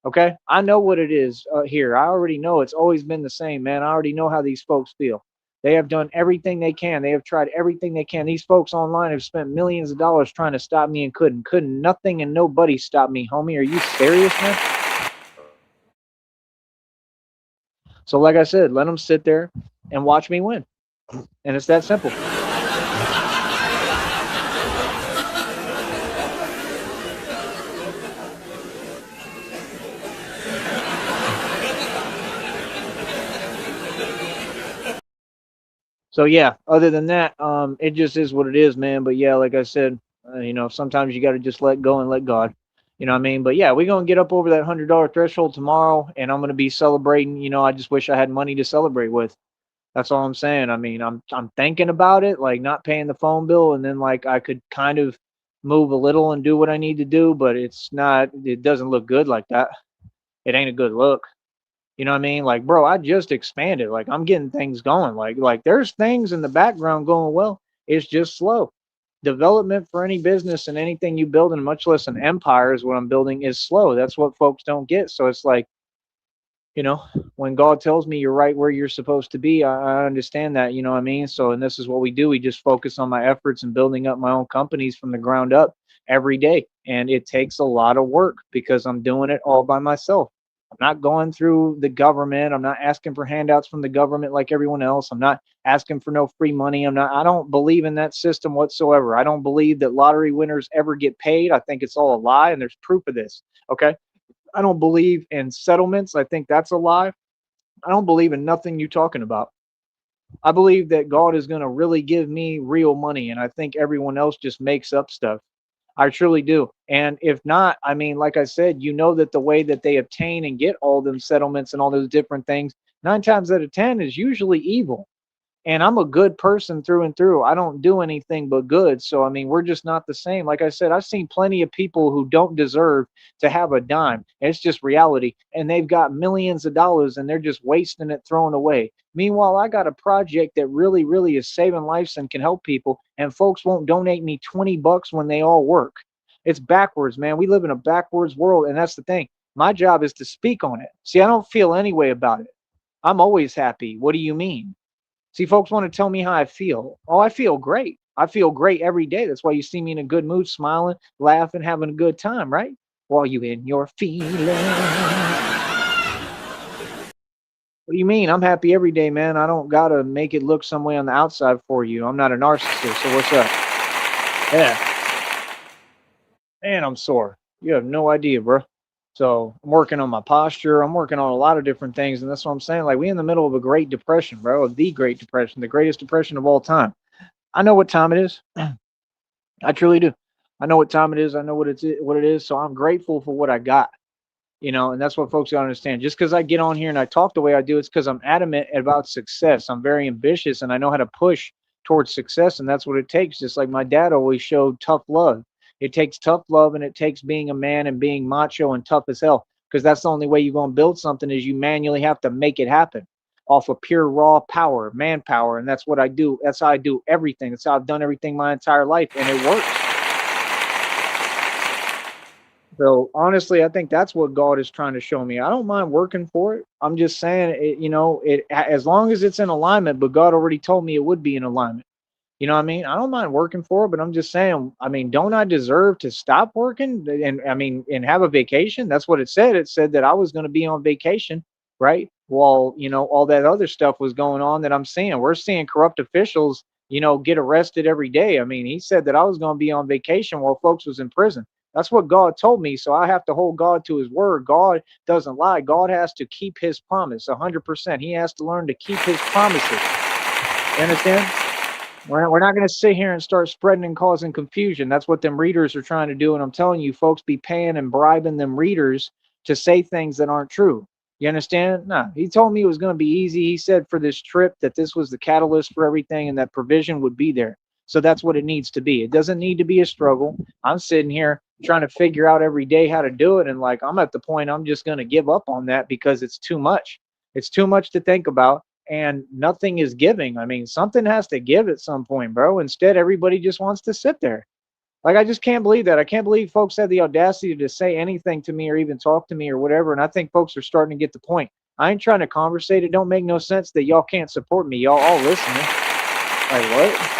Okay? I know what it is here. I already know it's always been the same, man. I already know how these folks feel. They have done everything they can. They have tried everything they can. These folks online have spent millions of dollars trying to stop me and couldn't. Couldn't nothing and nobody stop me, homie. Are you serious, man? So like I said, let them sit there and watch me win. And it's that simple. So yeah, other than that, it just is what it is, man. But yeah, like I said, sometimes you got to just let go and let God. You know what I mean? But yeah, we're gonna get up over that $100 threshold tomorrow, and I'm gonna be celebrating. I just wish I had money to celebrate with. That's all I'm saying. I mean, I'm thinking about it, like not paying the phone bill, and then like I could kind of move a little and do what I need to do, but it's not. It doesn't look good like that. It ain't a good look. You know what I mean? Like, bro, I just expanded. Like, I'm getting things going. Like there's things in the background going well. It's just slow. Development for any business and anything you build, and much less an empire, is what I'm building, is slow. That's what folks don't get. So it's like, when God tells me you're right where you're supposed to be, I understand that, you know what I mean? So, and this is what we do. We just focus on my efforts and building up my own companies from the ground up every day. And it takes a lot of work because I'm doing it all by myself. I'm not going through the government. I'm not asking for handouts from the government like everyone else. I'm not asking for no free money. I don't believe in that system whatsoever. I don't believe that lottery winners ever get paid. I think it's all a lie, and there's proof of this. Okay. I don't believe in settlements. I think that's a lie. I don't believe in nothing you talking about. I believe that God is going to really give me real money, and I think everyone else just makes up stuff. I truly do. And if not, I mean, like I said, that the way that they obtain and get all them settlements and all those different things, 9 times out of 10 is usually evil. And I'm a good person through and through. I don't do anything but good. So, I mean, we're just not the same. Like I said, I've seen plenty of people who don't deserve to have a dime. And it's just reality. And they've got millions of dollars and they're just wasting it, throwing away. Meanwhile, I got a project that really, really is saving lives and can help people. And folks won't donate me 20 bucks when they all work. It's backwards, man. We live in a backwards world. And that's the thing. My job is to speak on it. See, I don't feel any way about it. I'm always happy. What do you mean? See, folks want to tell me how I feel. Oh, I feel great. I feel great every day. That's why you see me in a good mood, smiling, laughing, having a good time, right? While you in your feelings. What do you mean? I'm happy every day, man. I don't gotta make it look some way on the outside for you. I'm not a narcissist. So what's up? Yeah. Man, I'm sore. You have no idea, bro. So I'm working on my posture. I'm working on a lot of different things, and that's what I'm saying. Like we in the middle of a Great Depression, bro. The Great Depression, the greatest depression of all time. I know what time it is. I truly do. I know what time it is. I know what it is. So I'm grateful for what I got. And that's what folks gotta understand. Just because I get on here and I talk the way I do, it's because I'm adamant about success. I'm very ambitious and I know how to push towards success, and that's what it takes. Just like my dad always showed tough love. It takes tough love and it takes being a man and being macho and tough as hell. Because that's the only way you're gonna build something is you manually have to make it happen off of pure raw power, manpower. And that's what I do. That's how I do everything. That's how I've done everything my entire life, and it works. So honestly, I think that's what God is trying to show me. I don't mind working for it. I'm just saying, as long as it's in alignment. But God already told me it would be in alignment. You know what I mean? I don't mind working for it, but I'm just saying. I mean, don't I deserve to stop working and and have a vacation? That's what it said. It said that I was going to be on vacation, right? While all that other stuff was going on that I'm seeing. We're seeing corrupt officials, get arrested every day. I mean, he said that I was going to be on vacation while folks was in prison. That's what God told me. So I have to hold God to his word. God doesn't lie. God has to keep his promise 100%. He has to learn to keep his promises. You understand? We're not going to sit here and start spreading and causing confusion. That's what them readers are trying to do. And I'm telling you, folks be paying and bribing them readers to say things that aren't true. You understand? No, he told me it was going to be easy. He said for this trip that this was the catalyst for everything and that provision would be there. So that's what it needs to be. It doesn't need to be a struggle. I'm sitting here trying to figure out every day how to do it. And like, I'm at the point I'm just going to give up on that because it's too much. It's too much to think about and nothing is giving. I mean, something has to give at some point, bro. Instead, everybody just wants to sit there. Like, I just can't believe that. I can't believe folks had the audacity to say anything to me or even talk to me or whatever. And I think folks are starting to get the point. I ain't trying to conversate. It don't make no sense that y'all can't support me. Y'all all listening. Like, what?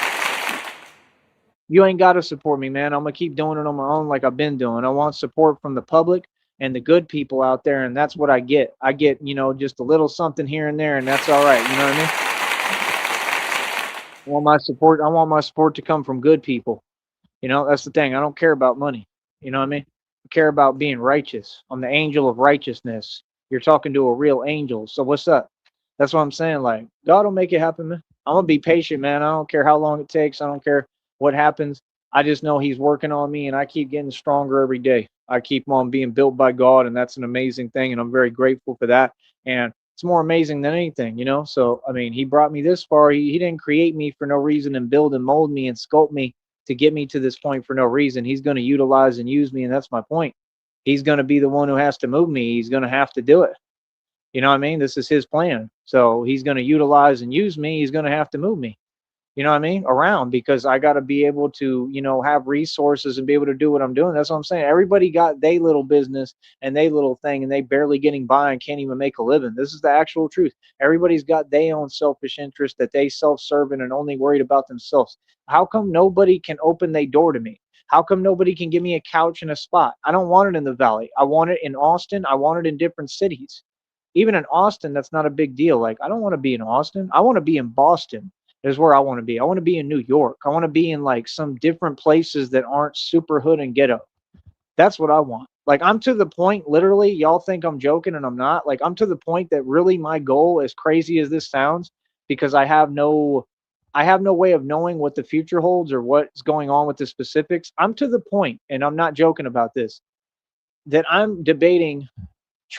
You ain't got to support me, man. I'm going to keep doing it on my own like I've been doing. I want support from the public and the good people out there. And that's what I get. I get, just a little something here and there. And that's all right. You know what I mean? I want my support to come from good people. That's the thing. I don't care about money. You know what I mean? I care about being righteous. I'm the angel of righteousness. You're talking to a real angel. So what's up? That's what I'm saying. Like, God will make it happen, man. I'm gonna be patient, man. I don't care how long it takes. I don't care what happens. I just know he's working on me and I keep getting stronger every day. I keep on being built by God, and that's an amazing thing. And I'm very grateful for that. And it's more amazing than anything. So I mean, he brought me this far. He didn't create me for no reason and build and mold me and sculpt me to get me to this point for no reason. He's going to utilize and use me, and that's my point. He's going to be the one who has to move me. He's going to have to do it. You know what I mean? This is his plan. So he's going to utilize and use me. He's going to have to move me. You know what I mean? Around, because I got to be able to, have resources and be able to do what I'm doing. That's what I'm saying. Everybody got their little business and their little thing, and they barely getting by and can't even make a living. This is the actual truth. Everybody's got their own selfish interest that they self-serving and only worried about themselves. How come nobody can open their door to me? How come nobody can give me a couch and a spot? I don't want it in the valley. I want it in Austin. I want it in different cities. Even in Austin, that's not a big deal. Like, I don't want to be in Austin. I want to be in Boston is where I want to be. I want to be in New York. I want to be in like some different places that aren't super hood and ghetto. That's what I want. Like, I'm to the point, literally, y'all think I'm joking and I'm not. Like, I'm to the point that really my goal, as crazy as this sounds, because I have no way of knowing what the future holds or what's going on with the specifics. I'm to the point, and I'm not joking about this, that I'm debating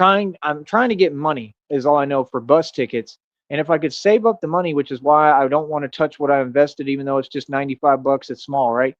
I'm trying to get money is all I know for bus tickets And if I could save up the money, which is why I don't want to touch what I invested, even though it's just 95 bucks, it's small, right?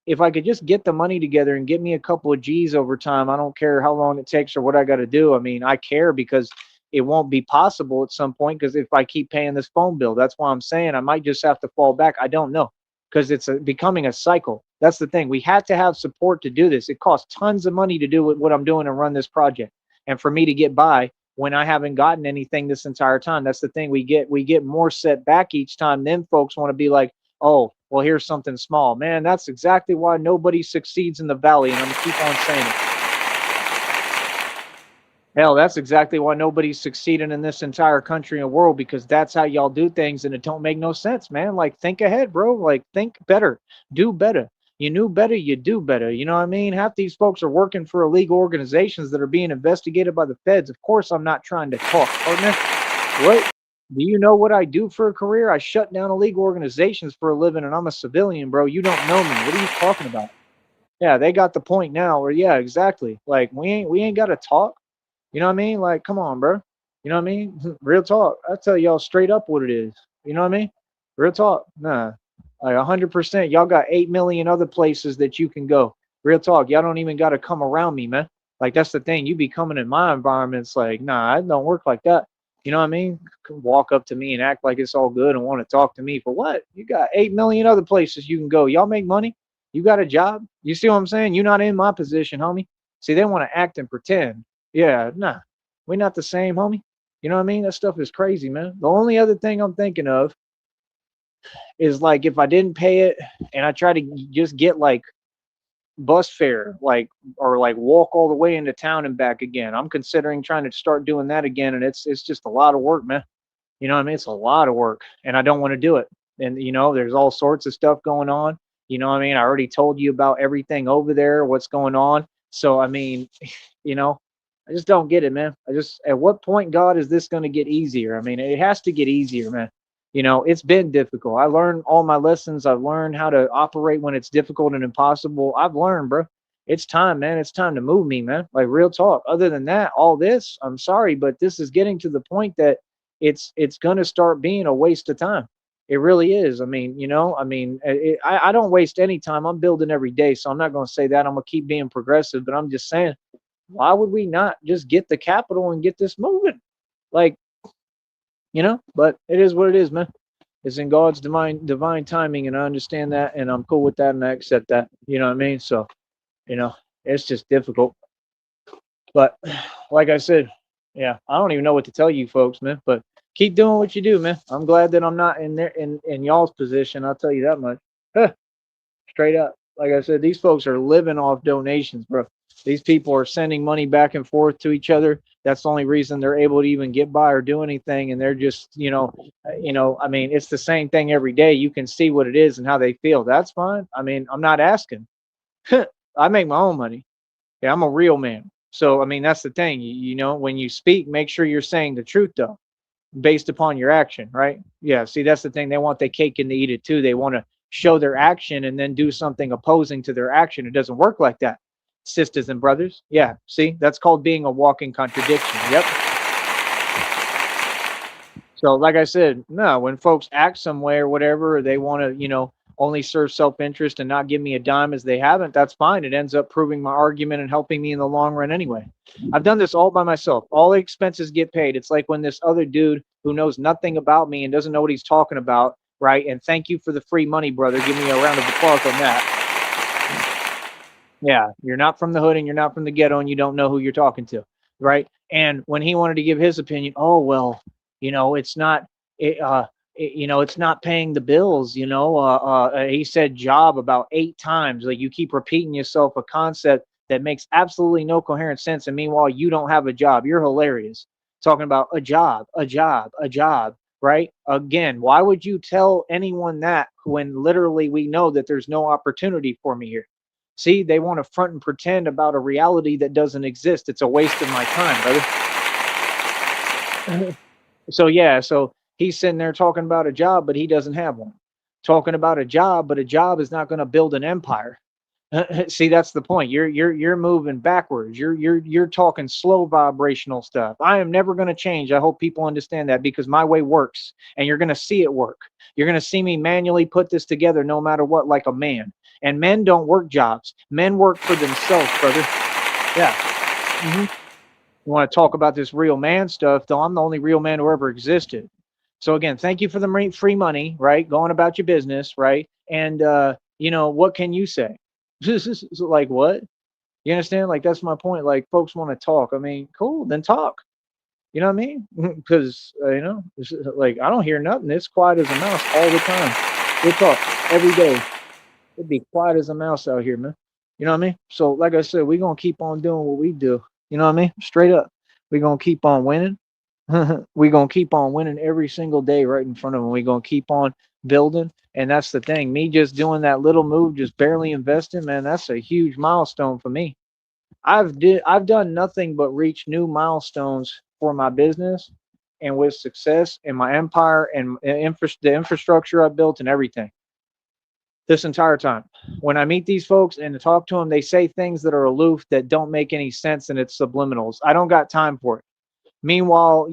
If I could just get the money together and get me a couple of G's over time, I don't care how long it takes or what I got to do. I mean, I care because it won't be possible at some point because if I keep paying this phone bill, that's why I'm saying I might just have to fall back. I don't know because it's becoming a cycle. That's the thing. We had to have support to do this. It costs tons of money to do what I'm doing and run this project. And for me to get by when I haven't gotten anything this entire time, that's the thing. We get more set back each time. Then folks want to be like, oh, well, here's something small. Man, that's exactly why nobody succeeds in the valley. And I'm gonna keep on saying it. Hell, that's exactly why nobody's succeeding in this entire country and world because that's how y'all do things and it don't make no sense, man. Like think ahead, bro. Like think better, do better. You knew better, you do better. You know what I mean? Half these folks are working for illegal organizations that are being investigated by the feds. Of course, I'm not trying to talk, partner. What? Do you know what I do for a career? I shut down illegal organizations for a living and I'm a civilian, bro. You don't know me. What are you talking about? Yeah, they got the point now. Or yeah, exactly. Like we ain't got to talk. You know what I mean? Like, come on, bro. You know what I mean? Real talk. I tell y'all straight up what it is. You know what I mean? Real talk. Nah, like 100%. Y'all got 8 million other places that you can go. Real talk. Y'all don't even got to come around me, man. Like that's the thing. You be coming in my environments. Like, nah, it don't work like that. You know what I mean? Walk up to me and act like it's all good and want to talk to me for what? You got 8 million other places you can go. Y'all make money. You got a job. You see what I'm saying? You're not in my position, homie. See, they want to act and pretend. Yeah, nah, we're not the same, homie. You know what I mean? That stuff is crazy, man. The only other thing I'm thinking of is like if I didn't pay it and I try to just get like bus fare, like or like walk all the way into town and back again. I'm considering trying to start doing that again, and it's just a lot of work, man. You know what I mean? It's a lot of work, and I don't want to do it. And there's all sorts of stuff going on. You know what I mean? I already told you about everything over there, what's going on. So I mean, you know, I just don't get it, man. At what point, God, is this going to get easier? I mean, it has to get easier, man. It's been difficult. I learned all my lessons. I've learned how to operate when it's difficult and impossible. I've learned, bro. It's time, man. It's time to move me, man. Like real talk. Other than that, all this, I'm sorry, but this is getting to the point that it's going to start being a waste of time. It really is. I mean, I don't waste any time. I'm building every day, so I'm not going to say that. I'm going to keep being progressive, but I'm just saying, why would we not just get the capital and get this moving? Like, but it is what it is, man. It's in God's divine timing, and I understand that, and I'm cool with that, and I accept that. You know what I mean? So, you know, it's just difficult. But like I said, yeah, I don't even know what to tell you folks, man. But keep doing what you do, man. I'm glad that I'm not in there in y'all's position. I'll tell you that much. Huh, straight up. Like I said, these folks are living off donations, bro. These people are sending money back and forth to each other. That's the only reason they're able to even get by or do anything. And they're just, I mean, it's the same thing every day. You can see what it is and how they feel. That's fine. I mean, I'm not asking. I make my own money. Yeah, I'm a real man. So, I mean, that's the thing. When you speak, make sure you're saying the truth, though, based upon your action, right? Yeah, see, that's the thing. They want their cake and they eat it too. They want to show their action and then do something opposing to their action. It doesn't work like that, sisters and brothers. Yeah, see, that's called being a walking contradiction. Yep. So, like I said, no, when folks act some way or whatever, or they want to, only serve self-interest and not give me a dime as they haven't, that's fine. It ends up proving my argument and helping me in the long run anyway. I've done this all by myself. All the expenses get paid. It's like when this other dude who knows nothing about me and doesn't know what he's talking about, right? And thank you for the free money, brother. Give me a round of applause on that. Yeah, you're not from the hood and you're not from the ghetto and you don't know who you're talking to, right? And when he wanted to give his opinion, oh well, it's not it, it's not paying the bills. He said job about 8 times. Like you keep repeating yourself a concept that makes absolutely no coherent sense. And meanwhile, you don't have a job. You're hilarious. Talking about a job, a job, a job, right? Again, why would you tell anyone that when literally we know that there's no opportunity for me here? See, they want to front and pretend about a reality that doesn't exist. It's a waste of my time, brother. So yeah, so he's sitting there talking about a job, but he doesn't have one. Talking about a job, but a job is not going to build an empire. See, that's the point. You're moving backwards. You're talking slow vibrational stuff. I am never going to change. I hope people understand that because my way works, and you're going to see it work. You're going to see me manually put this together, no matter what, like a man. And men don't work jobs. Men work for themselves, brother. Yeah. You want to talk about this real man stuff? Though I'm the only real man who ever existed. So again, thank you for the free money, right? Going about your business, right? And what can you say? So, like what? You understand? Like that's my point. Like folks want to talk. I mean, cool, then talk. You know what I mean? Because like I don't hear nothing. It's quiet as a mouse all the time. We talk every day. It'd be quiet as a mouse out here, man. You know what I mean? So, like I said, we're gonna keep on doing what we do. You know what I mean? Straight up. We're gonna keep on winning. We're gonna keep on winning every single day right in front of them. We're gonna keep on building. And that's the thing. Me just doing that little move, just barely investing, man, that's a huge milestone for me. I've done nothing but reach new milestones for my business and with success in my empire and the infrastructure I built and everything this entire time. When I meet these folks and talk to them, they say things that are aloof that don't make any sense and it's subliminals. I don't got time for it. Meanwhile,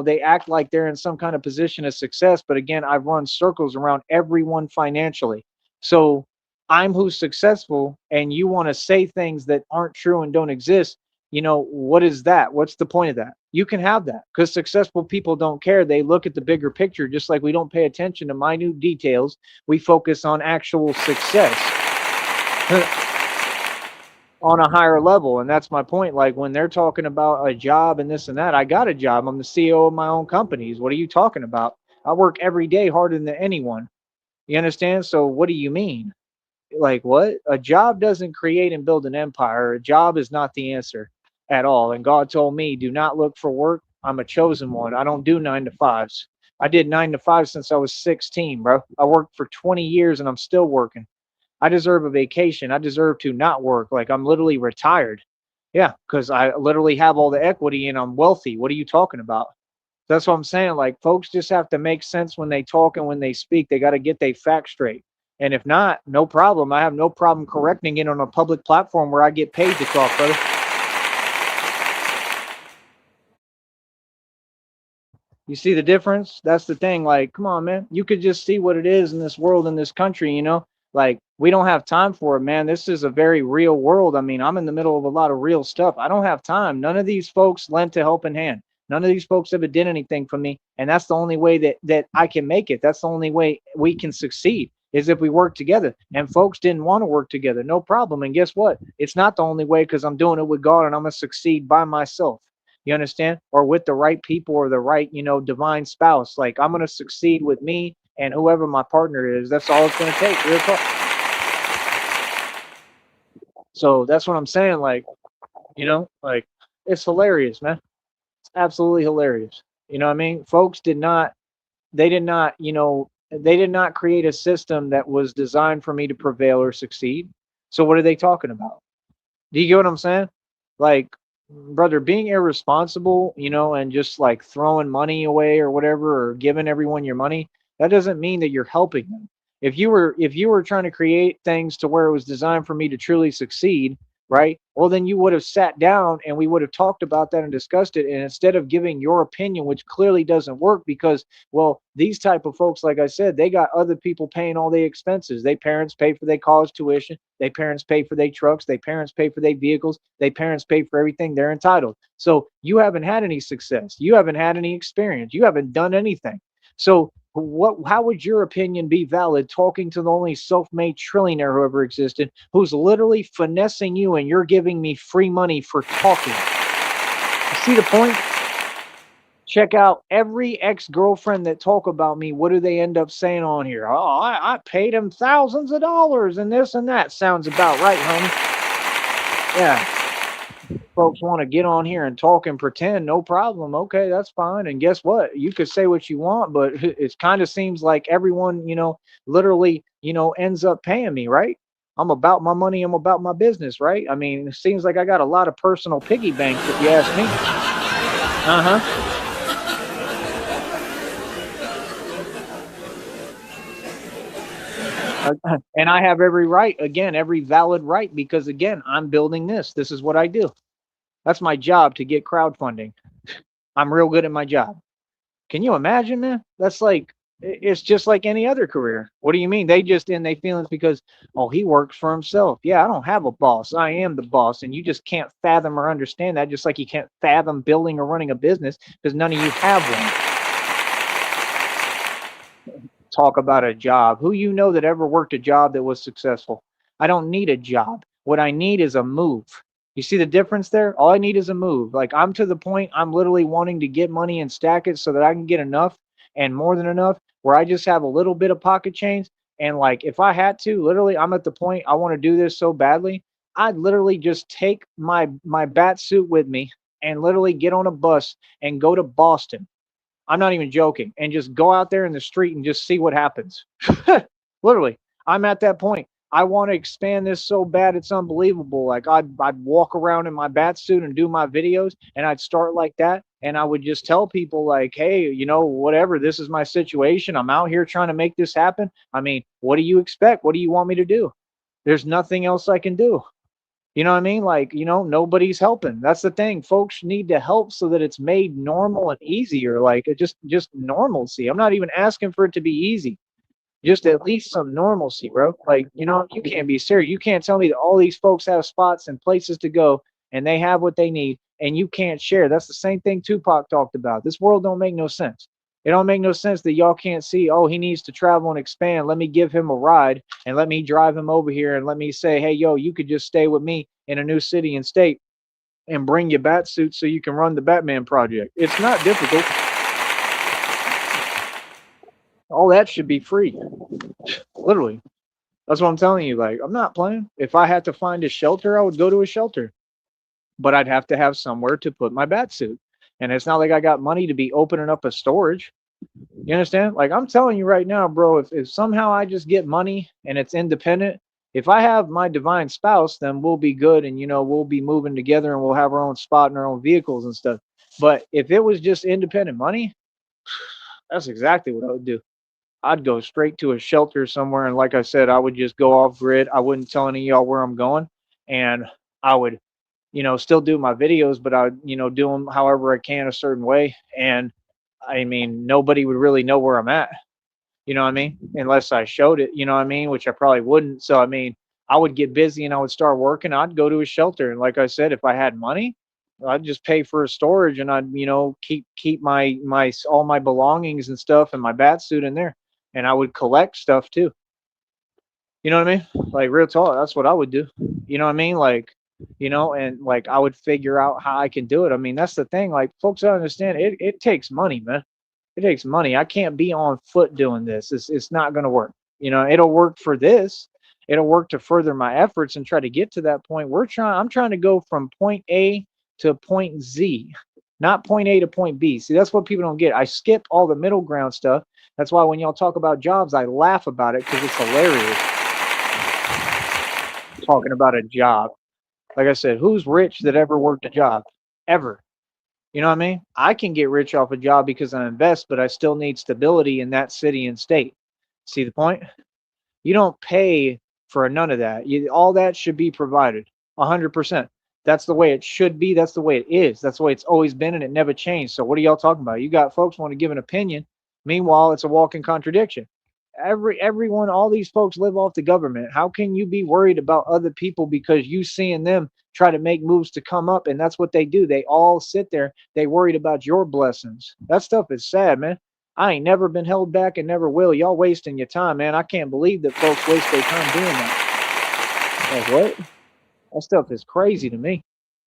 they act like they're in some kind of position of success. But again, I've run circles around everyone financially. So I'm who's successful, and you want to say things that aren't true and don't exist. What is that? What's the point of that? You can have that because successful people don't care. They look at the bigger picture, just like we don't pay attention to minute details. We focus on actual success on a higher level. And that's my point. Like when they're talking about a job and this and that, I got a job. I'm the CEO of my own companies. What are you talking about? I work every day harder than anyone. You understand? So what do you mean? Like what? A job doesn't create and build an empire. A job is not the answer at all. And God told me, do not look for work. I'm a chosen one. I don't do 9 to 5s. I did 9 to 5 since I was 16, bro. I worked for 20 years and I'm still working. I deserve a vacation. I deserve to not work. Like I'm literally retired. Yeah, because I literally have all the equity and I'm wealthy. What are you talking about? That's what I'm saying. Like folks just have to make sense when they talk and when they speak. They got to get their facts straight. And if not, no problem. I have no problem correcting it on a public platform where I get paid to talk, brother. You see the difference? That's the thing. Like, come on, man. You could just see what it is in this world, in this country. Like, we don't have time for it, man. This is a very real world. I mean, I'm in the middle of a lot of real stuff. I don't have time. None of these folks lent a helping hand. None of these folks ever did anything for me. And that's the only way that I can make it. That's the only way we can succeed is if we work together. And folks didn't want to work together. No problem. And guess what? It's not the only way because I'm doing it with God and I'm going to succeed by myself. You understand? Or with the right people or the right, divine spouse. Like I'm going to succeed with me and whoever my partner is. That's all it's going to take. Real talk. So that's what I'm saying. Like it's hilarious, man. It's absolutely hilarious. You know what I mean? Folks they did not, they did not create a system that was designed for me to prevail or succeed. So what are they talking about? Do you get what I'm saying? Like, brother, being irresponsible, and just like throwing money away or whatever, or giving everyone your money, that doesn't mean that you're helping them. If you were trying to create things to where it was designed for me to truly succeed, right? Well, then you would have sat down and we would have talked about that and discussed it. And instead of giving your opinion, which clearly doesn't work because, well, these type of folks, like I said, they got other people paying all the expenses. They parents pay for their college tuition. They parents pay for their trucks. They parents pay for their vehicles. They parents pay for everything. They're entitled. So you haven't had any success. You haven't had any experience. You haven't done anything. So how would your opinion be valid talking to the only self-made trillionaire who ever existed, who's literally finessing you and you're giving me free money for talking? You see the point? Check out every ex-girlfriend that talk about me. What do they end up saying on here? Oh, I paid him thousands of dollars and this and that. Sounds about right, homie. Yeah. Folks want to get on here and talk and pretend, no problem. Okay, that's fine. And guess what? You could say what you want, but it kind of seems like everyone, literally, ends up paying me, right? I'm about my money. I'm about my business, right? I mean, it seems like I got a lot of personal piggy banks, if you ask me. Uh-huh. And I have every right, again, every valid right, because again, I'm building this. This is what I do. That's my job, to get crowdfunding. I'm real good at my job. Can you imagine, man? That's like, it's just like any other career. What do you mean? They just in their feelings because, oh, he works for himself. Yeah, I don't have a boss. I am the boss. And you just can't fathom or understand that, just like you can't fathom building or running a business because none of you have one. Talk about a job. Who you know that ever worked a job that was successful? I don't need a job. What I need is a move. You see the difference there? All I need is a move. Like, I'm to the point, I'm literally wanting to get money and stack it so that I can get enough and more than enough where I just have a little bit of pocket change. And like, if I had to, literally, I'm at the point I want to do this so badly. I'd literally just take my bat suit with me and literally get on a bus and go to Boston. I'm not even joking. And just go out there in the street and just see what happens. Literally, I'm at that point. I want to expand this so bad it's unbelievable. Like, I'd walk around in my bat suit and do my videos, and I'd start like that, and I would just tell people like, hey, whatever, this is my situation. I'm out here trying to make this happen. I mean, what do you expect? What do you want me to do? There's nothing else I can do. You know what I mean? Like, nobody's helping. That's the thing. Folks need to help so that it's made normal and easier. Like, it just normalcy. I'm not even asking for it to be easy. Just at least some normalcy, bro. Like, you can't be serious. You can't tell me that all these folks have spots and places to go and they have what they need and you can't share. That's the same thing Tupac talked about. This world don't make no sense. It don't make no sense that y'all can't see, oh, he needs to travel and expand. Let me give him a ride and let me drive him over here and let me say, hey, yo, you could just stay with me in a new city and state and bring your bat suit so you can run the Batman project. It's not difficult. All that should be free. Literally. That's what I'm telling you. Like, I'm not playing. If I had to find a shelter, I would go to a shelter. But I'd have to have somewhere to put my bat suit. And it's not like I got money to be opening up a storage. You understand? Like, I'm telling you right now, bro, if somehow I just get money and it's independent, if I have my divine spouse, then we'll be good and, we'll be moving together and we'll have our own spot and our own vehicles and stuff. But if it was just independent money, that's exactly what I would do. I'd go straight to a shelter somewhere. And like I said, I would just go off grid. I wouldn't tell any of y'all where I'm going. And I would, still do my videos, but I would, do them however I can a certain way. And I mean, nobody would really know where I'm at. You know what I mean? Unless I showed it, you know what I mean? Which I probably wouldn't. So, I mean, I would get busy and I would start working. I'd go to a shelter. And like I said, if I had money, I'd just pay for a storage and I'd, keep my all my belongings and stuff and my bat suit in there. And I would collect stuff too. You know what I mean? Like, real talk, that's what I would do. You know what I mean? Like, and like I would figure out how I can do it. I mean, that's the thing. Like, folks don't understand. It takes money, man. It takes money. I can't be on foot doing this. It's not going to work. It'll work for this. It'll work to further my efforts and try to get to that point. I'm trying to go from point A to point Z, not point A to point B. See, that's what people don't get. I skip all the middle ground stuff. That's why when y'all talk about jobs, I laugh about it because it's hilarious. Talking about a job. Like I said, who's rich that ever worked a job? Ever. You know what I mean? I can get rich off a job because I invest, but I still need stability in that city and state. See the point? You don't pay for none of that. All that should be provided 100%. That's the way it should be. That's the way it is. That's the way it's always been, and it never changed. So what are y'all talking about? You got folks want to give an opinion. Meanwhile, it's a walking contradiction. Everyone, all these folks live off the government. How can you be worried about other people because you seeing them try to make moves to come up? And that's what they do. They all sit there. They worried about your blessings. That stuff is sad, man. I ain't never been held back and never will. Y'all wasting your time, man. I can't believe that folks waste their time doing that. Like, what? That stuff is crazy to me.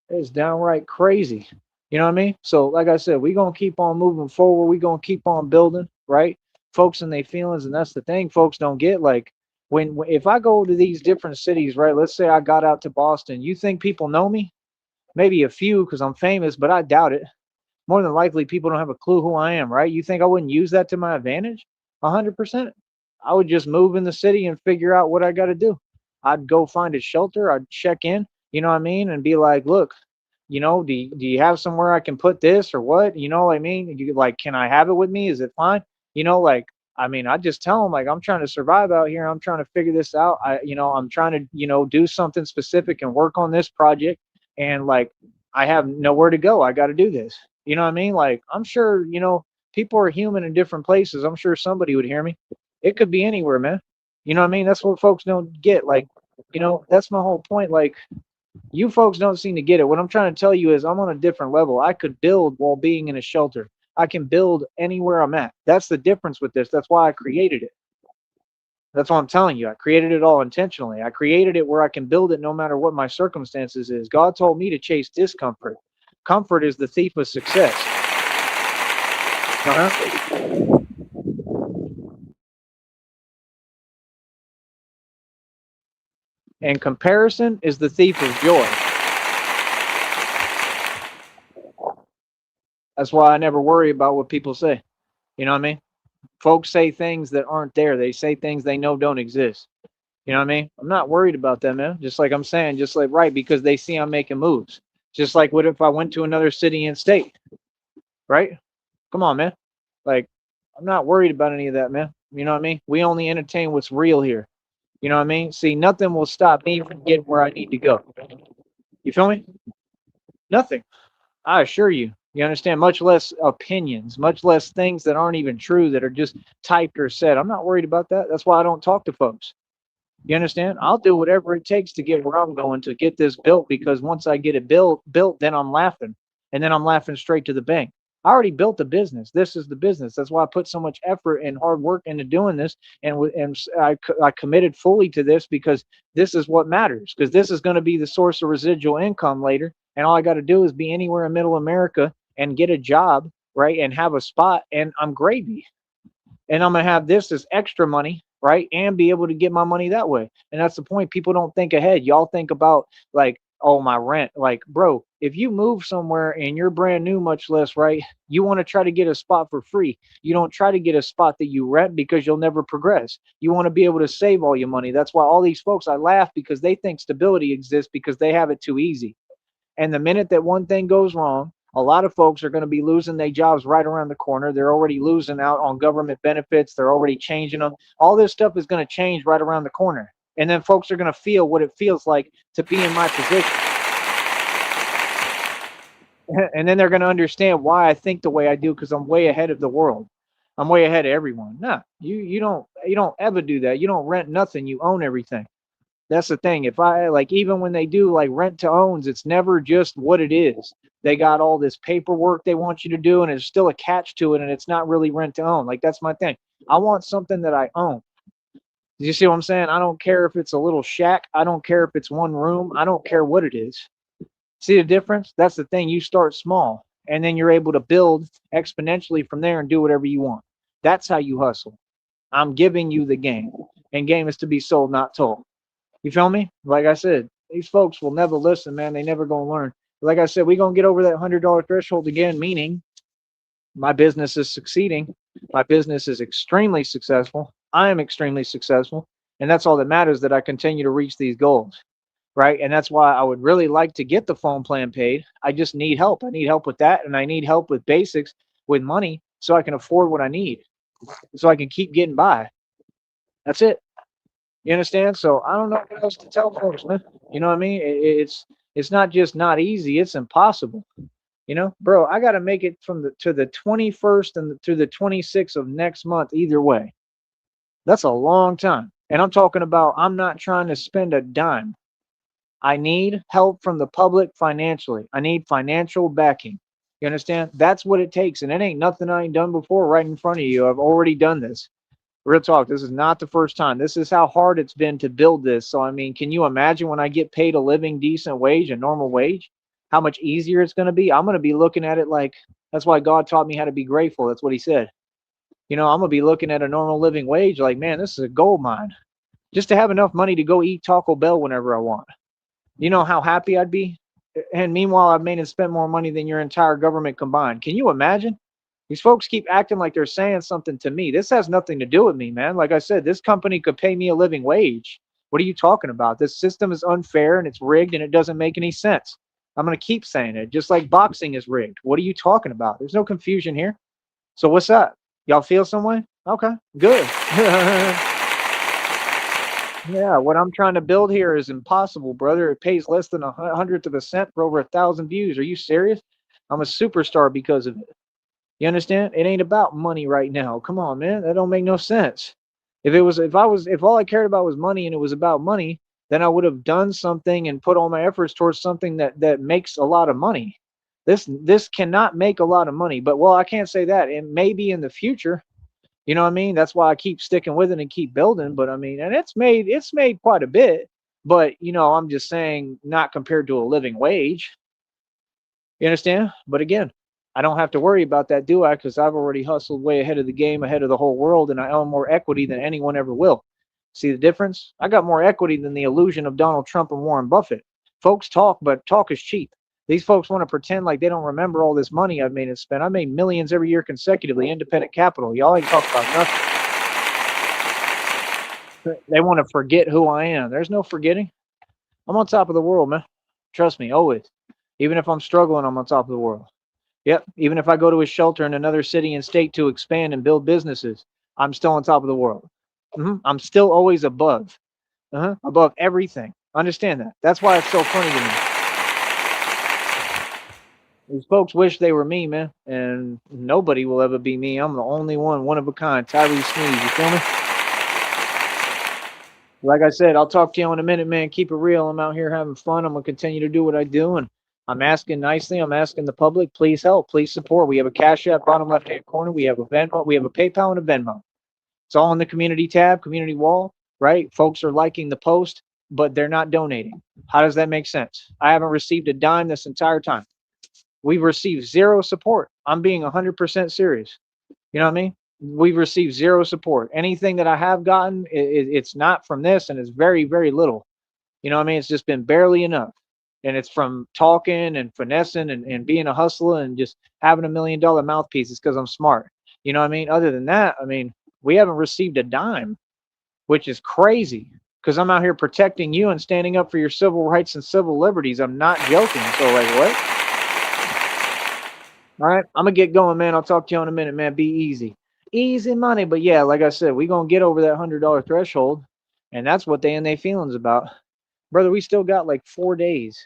It's downright crazy. You know what I mean? So, like I said, we're going to keep on moving forward. We're going to keep on building, right? Folks and their feelings. And that's the thing folks don't get. Like, if I go to these different cities, right? Let's say I got out to Boston. You think people know me? Maybe a few because I'm famous, but I doubt it. More than likely, people don't have a clue who I am, right? You think I wouldn't use that to my advantage? 100%. I would just move in the city and figure out what I got to do. I'd go find a shelter. I'd check in, you know what I mean? And be like, look, do you have somewhere I can put this or what? You know what I mean? You like, can I have it with me? Is it fine? Like, I mean, I just tell them like, I'm trying to survive out here. I'm trying to figure this out. I'm trying to, do something specific and work on this project. And like, I have nowhere to go. I got to do this. You know what I mean? Like, I'm sure, people are human in different places. I'm sure somebody would hear me. It could be anywhere, man. You know what I mean? That's what folks don't get. Like, that's my whole point. Like, you folks don't seem to get it. What I'm trying to tell you is I'm on a different level. I could build while being in a shelter. I can build anywhere I'm at. That's the difference with this. That's why I created it. That's what I'm telling you. I created it all intentionally. I created it where I can build it no matter what my circumstances is. God told me to chase discomfort. Comfort is the thief of success. Uh-huh. And comparison is the thief of joy. That's why I never worry about what people say. You know what I mean? Folks say things that aren't there. They say things they know don't exist. You know what I mean? I'm not worried about that, man. Just like I'm saying, just like right, because they see I'm making moves. Just like what if I went to another city and state, right? Come on, man. Like, I'm not worried about any of that, man. You know what I mean? We only entertain what's real here. You know what I mean? See, nothing will stop me from getting where I need to go. You feel me? Nothing. I assure you. You understand? Much less opinions, much less things that aren't even true that are just typed or said. I'm not worried about that. That's why I don't talk to folks. You understand? I'll do whatever it takes to get where I'm going to get this built, because once I get it built, then I'm laughing. And then I'm laughing straight to the bank. I already built the business. This is the business. That's why I put so much effort and hard work into doing this. And I committed fully to this because this is what matters, because this is going to be the source of residual income later. And all I got to do is be anywhere in middle America and get a job, right? And have a spot, and I'm gravy. And I'm going to have this as extra money, right? And be able to get my money that way. And that's the point. People don't think ahead. Y'all think about like, oh, my rent. Like, bro, if you move somewhere and you're brand new, much less, right? You want to try to get a spot for free. You don't try to get a spot that you rent, because you'll never progress. You want to be able to save all your money. That's why all these folks, I laugh, because they think stability exists because they have it too easy. And the minute that one thing goes wrong, a lot of folks are going to be losing their jobs right around the corner. They're already losing out on government benefits. They're already changing them. All this stuff is going to change right around the corner. And then folks are going to feel what it feels like to be in my position. And then they're going to understand why I think the way I do, because I'm way ahead of the world. I'm way ahead of everyone. Nah, you don't ever do that. You don't rent nothing. You own everything. That's the thing. If I like, even when they do like rent to owns, it's never just what it is. They got all this paperwork they want you to do, and it's still a catch to it, and it's not really rent to own. Like, that's my thing. I want something that I own. Do you see what I'm saying? I don't care if it's a little shack. I don't care if it's one room. I don't care what it is. See the difference? That's the thing. You start small, and then you're able to build exponentially from there and do whatever you want. That's how you hustle. I'm giving you the game, and game is to be sold, not told. You feel me? Like I said, these folks will never listen, man. They never gonna learn. Like I said, we're gonna get over that $100 threshold again, meaning my business is succeeding. My business is extremely successful. I am extremely successful. And that's all that matters, that I continue to reach these goals. Right. And that's why I would really like to get the phone plan paid. I just need help. I need help with that. And I need help with basics, with money, so I can afford what I need, so I can keep getting by. That's it. You understand? So I don't know what else to tell folks, man. You know what I mean? It's not just not easy, it's impossible. You know, bro, I got to make it from the 21st and to the 26th of next month either way. That's a long time. And I'm talking about, I'm not trying to spend a dime. I need help from the public financially. I need financial backing. You understand? That's what it takes. And it ain't nothing I ain't done before right in front of you. I've already done this. Real talk, this is not the first time. This is how hard it's been to build this. So, I mean, can you imagine when I get paid a living decent wage, a normal wage, how much easier it's going to be? I'm going to be looking at it like, that's why God taught me how to be grateful. That's what he said. You know, I'm going to be looking at a normal living wage like, man, this is a gold mine. Just to have enough money to go eat Taco Bell whenever I want. You know how happy I'd be? And meanwhile, I've made and spent more money than your entire government combined. Can you imagine? These folks keep acting like they're saying something to me. This has nothing to do with me, man. Like I said, this company could pay me a living wage. What are you talking about? This system is unfair and it's rigged and it doesn't make any sense. I'm going to keep saying it. Just like boxing is rigged. What are you talking about? There's no confusion here. So what's up? Y'all feel some way? Okay, good. Yeah, what I'm trying to build here is impossible, brother. It pays less than a hundredth of a cent for over 1,000 views. Are you serious? I'm a superstar because of it. You understand? It ain't about money right now. Come on, man. That don't make no sense. If all I cared about was money and it was about money, then I would have done something and put all my efforts towards something that makes a lot of money. This cannot make a lot of money, but well, I can't say that. It may be in the future. You know what I mean? That's why I keep sticking with it and keep building. But I mean, and it's made quite a bit. But I'm just saying, not compared to a living wage. You understand? But again, I don't have to worry about that, do I? Because I've already hustled way ahead of the game, ahead of the whole world, and I own more equity than anyone ever will. See the difference? I got more equity than the illusion of Donald Trump and Warren Buffett. Folks talk, but talk is cheap. These folks want to pretend like they don't remember all this money I've made and spent. I made millions every year consecutively, independent capital. Y'all ain't talking about nothing. They want to forget who I am. There's no forgetting. I'm on top of the world, man. Trust me, always. Even if I'm struggling, I'm on top of the world. Yep. Even if I go to a shelter in another city and state to expand and build businesses, I'm still on top of the world. I'm still always above, above everything. Understand that. That's why it's so funny to me. These folks wish they were me, man, and nobody will ever be me. I'm the only one of a kind. Tyree Sneed. You feel me? Like I said, I'll talk to you in a minute, man. Keep it real. I'm out here having fun. I'm gonna continue to do what I do, and I'm asking nicely. I'm asking the public, please help, please support. We have a Cash App, bottom left-hand corner. We have a Venmo. We have a PayPal and a Venmo. It's all in the community tab, community wall, right? Folks are liking the post, but they're not donating. How does that make sense? I haven't received a dime this entire time. We've received zero support. I'm being 100% serious. You know what I mean? We've received zero support. Anything that I have gotten, it's not from this, and it's very, very little. You know what I mean? It's just been barely enough. And it's from talking and finessing and being a hustler and just having $1 million mouthpiece. It's because I'm smart. You know what I mean? Other than that, I mean, we haven't received a dime, which is crazy because I'm out here protecting you and standing up for your civil rights and civil liberties. I'm not joking. So, like, what? All right, I'm gonna get going, man. I'll talk to you in a minute, man. Be easy. Easy money. But yeah, like I said, we're gonna get over that $100 threshold, and that's what they and they feelings about. Brother, we still got like 4 days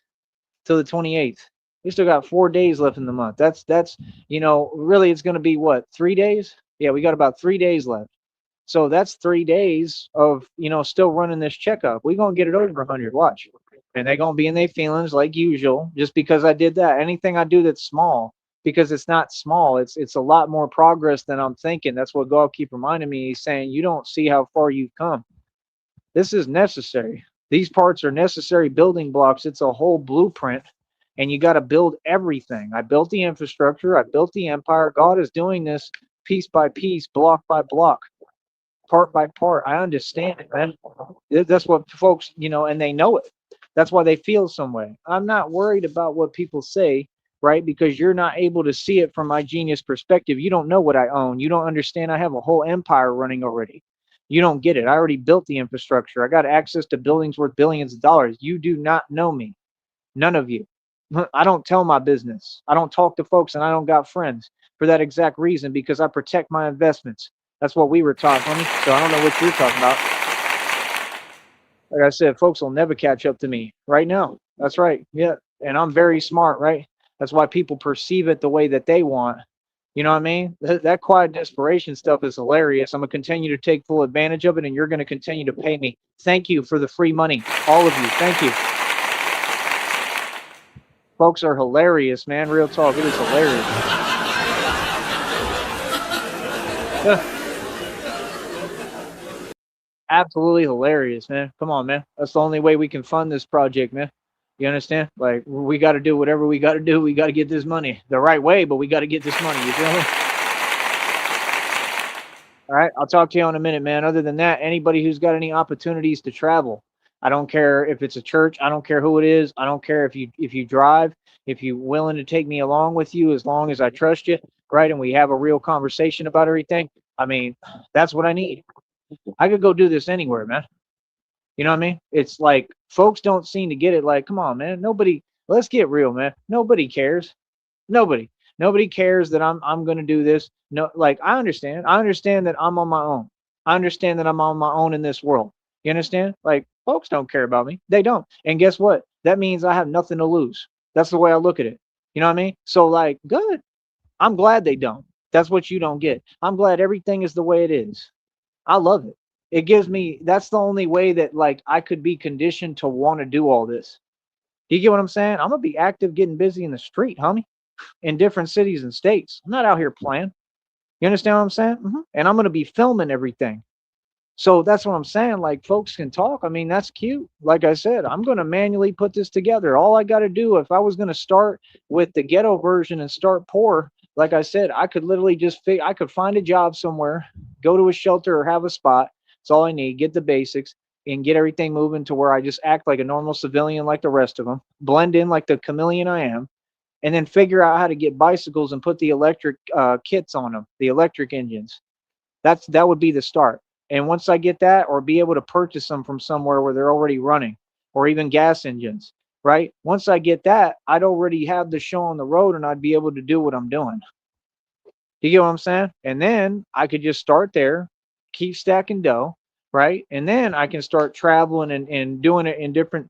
till the 28th. We still got 4 days left in the month. That's really it's gonna be what, 3 days? Yeah, we got about 3 days left. So that's 3 days of still running this checkup. We're gonna get it over 100. Watch. And they're gonna be in their feelings like usual, just because I did that. Anything I do that's small, because it's not small, it's a lot more progress than I'm thinking. That's what God keep reminding me. He's saying, you don't see how far you've come. This is necessary. These parts are necessary building blocks. It's a whole blueprint, and you got to build everything. I built the infrastructure. I built the empire. God is doing this piece by piece, block by block, part by part. I understand it, man. That's what folks, and they know it. That's why they feel some way. I'm not worried about what people say, right? Because you're not able to see it from my genius perspective. You don't know what I own. You don't understand. I have a whole empire running already. You don't get it. I already built the infrastructure. I got access to buildings worth billions of dollars. You do not know me. None of you. I don't tell my business. I don't talk to folks, and I don't got friends for that exact reason, because I protect my investments. That's what we were taught, homie. So I don't know what you're talking about. Like I said, folks will never catch up to me right now. That's right. Yeah. And I'm very smart, right? That's why people perceive it the way that they want. You know what I mean? That quiet desperation stuff is hilarious. I'm going to continue to take full advantage of it, and you're going to continue to pay me. Thank you for the free money. All of you. Thank you. Folks are hilarious, man. Real talk. It is hilarious. Absolutely hilarious, man. Come on, man. That's the only way we can fund this project, man. You understand? Like, we got to do whatever we got to do. We got to get this money the right way, but we got to get this money. You feel me? All right. I'll talk to you in a minute, man. Other than that, anybody who's got any opportunities to travel, I don't care if it's a church. I don't care who it is. I don't care if you drive, if you're willing to take me along with you, as long as I trust you, right? And we have a real conversation about everything. I mean, that's what I need. I could go do this anywhere, man. You know what I mean? It's like folks don't seem to get it. Like, come on, man. Nobody, let's get real, man. Nobody cares. Nobody. Nobody cares that I'm going to do this. No, like I understand. I understand that I'm on my own. I understand that I'm on my own in this world. You understand? Like folks don't care about me. They don't. And guess what? That means I have nothing to lose. That's the way I look at it. You know what I mean? So like, good. I'm glad they don't. That's what you don't get. I'm glad everything is the way it is. I love it. It gives me, that's the only way that like I could be conditioned to want to do all this. Do you get what I'm saying? I'm gonna be active, getting busy in the street, homie, in different cities and states. I'm not out here playing. You understand what I'm saying? And I'm gonna be filming everything. So that's what I'm saying. Like folks can talk. I mean, that's cute. Like I said, I'm gonna manually put this together. All I gotta do, if I was gonna start with the ghetto version and start poor, like I said, I could literally just I could find a job somewhere, go to a shelter or have a spot. That's all I need. Get the basics and get everything moving to where I just act like a normal civilian like the rest of them, blend in like the chameleon I am, and then figure out how to get bicycles and put the electric kits on them, the electric engines. That would be the start. And once I get that, or be able to purchase them from somewhere where they're already running, or even gas engines, right? Once I get that, I'd already have the show on the road and I'd be able to do what I'm doing. You get what I'm saying? And then I could just start there, keep stacking dough, right? And then I can start traveling and doing it in different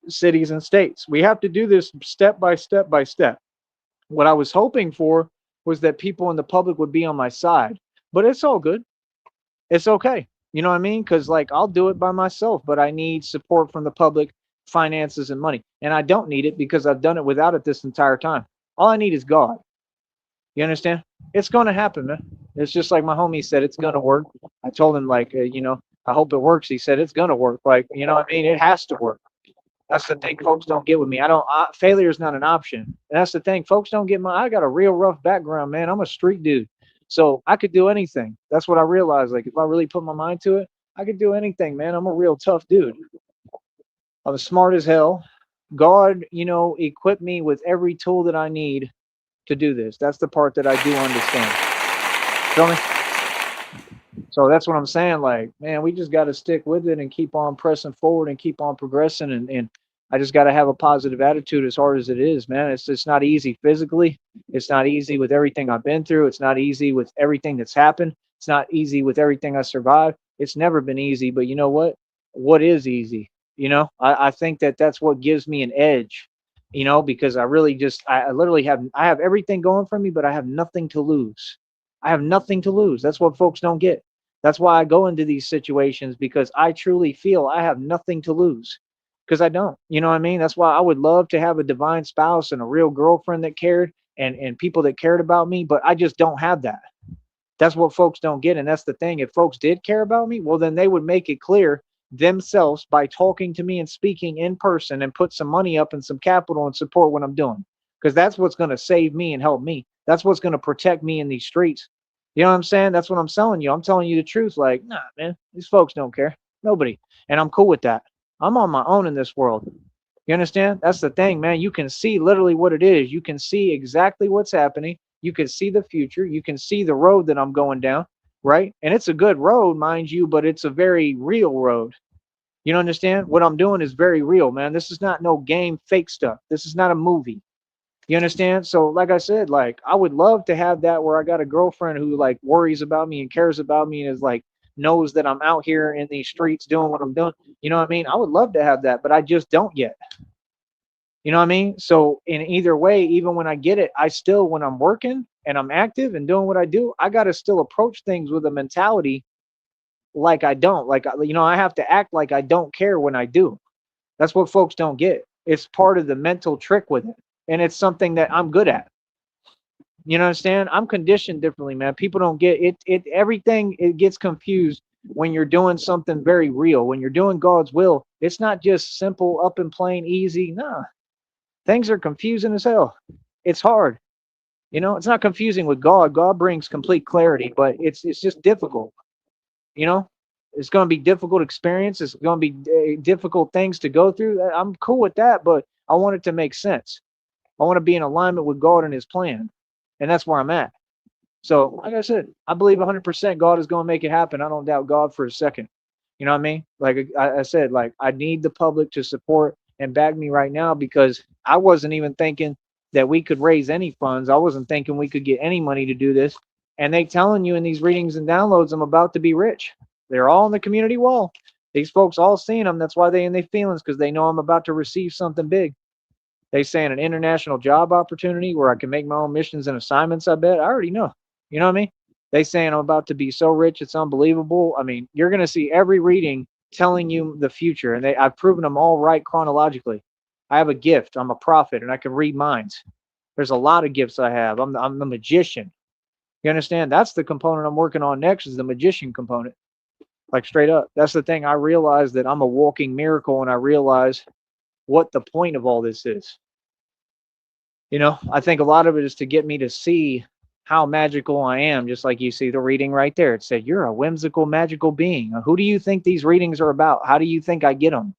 cities and states. We have to do this step by step by step. What I was hoping for was that people in the public would be on my side, but it's all good. It's okay. You know what I mean? Because like I'll do it by myself, but I need support from the public, finances, and money. And I don't need it because I've done it without it this entire time. All I need is God. You understand? It's going to happen, man. It's just like my homie said, it's going to work. I told him, like, I hope it works. He said, it's going to work. Like, you know what I mean? It has to work. That's the thing folks don't get with me. Failure is not an option. And that's the thing. Folks don't get I got a real rough background, man. I'm a street dude. So I could do anything. That's what I realized. Like, if I really put my mind to it, I could do anything, man. I'm a real tough dude. I'm smart as hell. God, equipped me with every tool that I need to do this. That's the part that I do understand. Feel me? So that's what I'm saying. Like, man, we just got to stick with it and keep on pressing forward and keep on progressing. And I just got to have a positive attitude as hard as it is, man. It's not easy physically. It's not easy with everything I've been through. It's not easy with everything that's happened. It's not easy with everything I survived. It's never been easy. But you know what? What is easy? I think that that's what gives me an edge, because I really I literally I have everything going for me, but I have nothing to lose. I have nothing to lose. That's what folks don't get. That's why I go into these situations, because I truly feel I have nothing to lose, because I don't. You know what I mean? That's why I would love to have a divine spouse and a real girlfriend that cared, and people that cared about me, but I just don't have that. That's what folks don't get. And that's the thing. If folks did care about me, well, then they would make it clear themselves by talking to me and speaking in person and put some money up and some capital and support what I'm doing. Because that's what's going to save me and help me. That's what's going to protect me in these streets. You know what I'm saying? That's what I'm telling you. I'm telling you the truth. Like, nah, man, these folks don't care. Nobody. And I'm cool with that. I'm on my own in this world. You understand? That's the thing, man. You can see literally what it is. You can see exactly what's happening. You can see the future. You can see the road that I'm going down, right? And it's a good road, mind you, but it's a very real road. You understand? What I'm doing is very real, man. This is not no game fake stuff. This is not a movie. You understand? So like I said, like I would love to have that where I got a girlfriend who like worries about me and cares about me and is like knows that I'm out here in these streets doing what I'm doing. You know what I mean? I would love to have that, but I just don't yet. You know what I mean? So in either way, even when I get it, I still, when I'm working and I'm active and doing what I do, I got to still approach things with a mentality like I don't. Like, I have to act like I don't care when I do. That's what folks don't get. It's part of the mental trick with it. And it's something that I'm good at. You understand? I'm conditioned differently, man. People don't get it. Everything, it gets confused when you're doing something very real. When you're doing God's will, it's not just simple, up and plain, easy. Nah, things are confusing as hell. It's hard. It's not confusing with God. God brings complete clarity, but it's just difficult. It's going to be difficult experience. It's going to be difficult things to go through. I'm cool with that, but I want it to make sense. I want to be in alignment with God and his plan. And that's where I'm at. So, like I said, I believe 100% God is going to make it happen. I don't doubt God for a second. You know what I mean? Like I said, like I need the public to support and back me right now, because I wasn't even thinking that we could raise any funds. I wasn't thinking we could get any money to do this. And they telling you in these readings and downloads, I'm about to be rich. They're all on the community wall. These folks all seeing them. That's why they in their feelings, because they know I'm about to receive something big. They saying an international job opportunity where I can make my own missions and assignments. I bet I already know. You know what I mean? They saying I'm about to be so rich, it's unbelievable. I mean, you're going to see every reading telling you the future, and I've proven them all right chronologically. I have a gift. I'm a prophet, and I can read minds. There's a lot of gifts I have. I'm the magician. You understand? That's the component I'm working on next, is the magician component. Like straight up. That's the thing. I realize that I'm a walking miracle, and I realize what the point of all this is. You know, I think a lot of it is to get me to see how magical I am, just like you see the reading right there. It said, you're a whimsical, magical being. Who do you think these readings are about? How do you think I get them?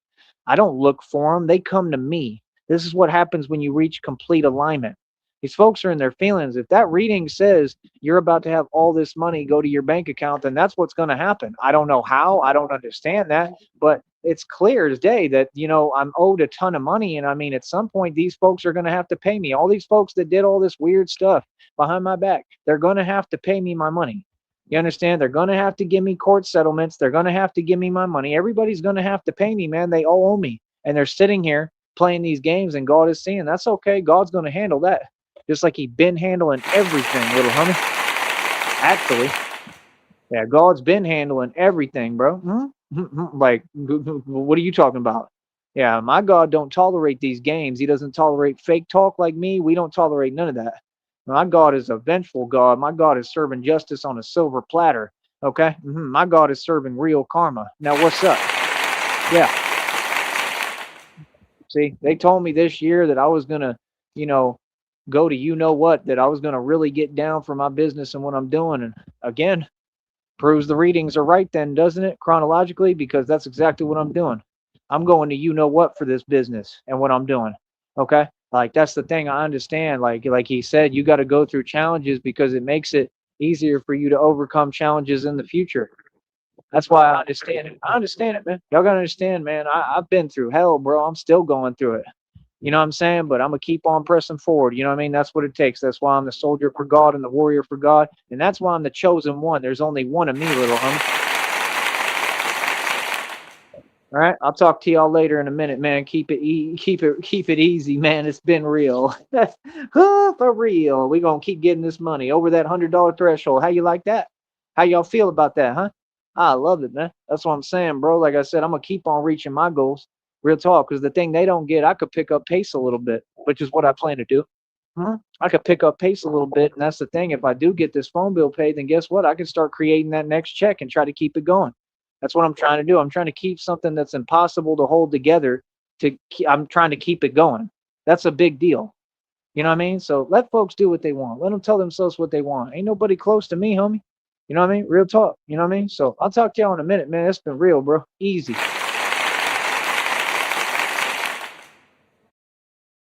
I don't look for them. They come to me. This is what happens when you reach complete alignment. These folks are in their feelings. If that reading says you're about to have all this money go to your bank account, then that's what's going to happen. I don't know how. I don't understand that. But it's clear as day that, you know, I'm owed a ton of money. And I mean, at some point, these folks are going to have to pay me. All these folks that did all this weird stuff behind my back, they're going to have to pay me my money. You understand? They're going to have to give me court settlements. They're going to have to give me my money. Everybody's going to have to pay me, man. They all owe me. And they're sitting here playing these games, and God is seeing. That's okay. God's going to handle that. Just like he been handling everything, little homie. Actually, yeah, God's been handling everything, bro. Like, what are you talking about? Yeah, my God don't tolerate these games. He doesn't tolerate fake talk like me. We don't tolerate none of that. My God is a vengeful God. My God is serving justice on a silver platter. Okay? My God is serving real karma. Now, what's up? Yeah. See, they told me this year that I was going to, you know, go to you know what, that I was going to really get down for my business and what I'm doing. And again, proves the readings are right then, doesn't it? Chronologically, because that's exactly what I'm doing. I'm going to you know what for this business and what I'm doing. Okay? Like that's the thing I understand. Like he said, you got to go through challenges because it makes it easier for you to overcome challenges in the future. That's why I understand it. I understand it, man. Y'all gotta understand, man. I've been through hell, bro. I'm still going through it. You know what I'm saying? But I'm gonna keep on pressing forward. You know what I mean? That's what it takes. That's why I'm the soldier for God and the warrior for God, and that's why I'm the chosen one. There's only one of me, little homie. All right, I'll talk to y'all later in a minute, man. Keep it easy, man. It's been real, for real. We gonna keep getting this money over that $100 threshold. How you like that? How y'all feel about that, huh? I love it, man. That's what I'm saying, bro. Like I said, I'm gonna keep on reaching my goals. Real talk, because the thing they don't get, I could pick up pace a little bit, which is what I plan to do. I could pick up pace a little bit, and that's the thing. If I do get this phone bill paid, then guess what? I can start creating that next check and try to keep it going. That's what I'm trying to do. I'm trying to keep something that's impossible to hold together. I'm trying to keep it going. That's a big deal. You know what I mean? So let folks do what they want. Let them tell themselves what they want. Ain't nobody close to me, homie. You know what I mean? Real talk. You know what I mean? So I'll talk to y'all in a minute, man. It's been real, bro. Easy.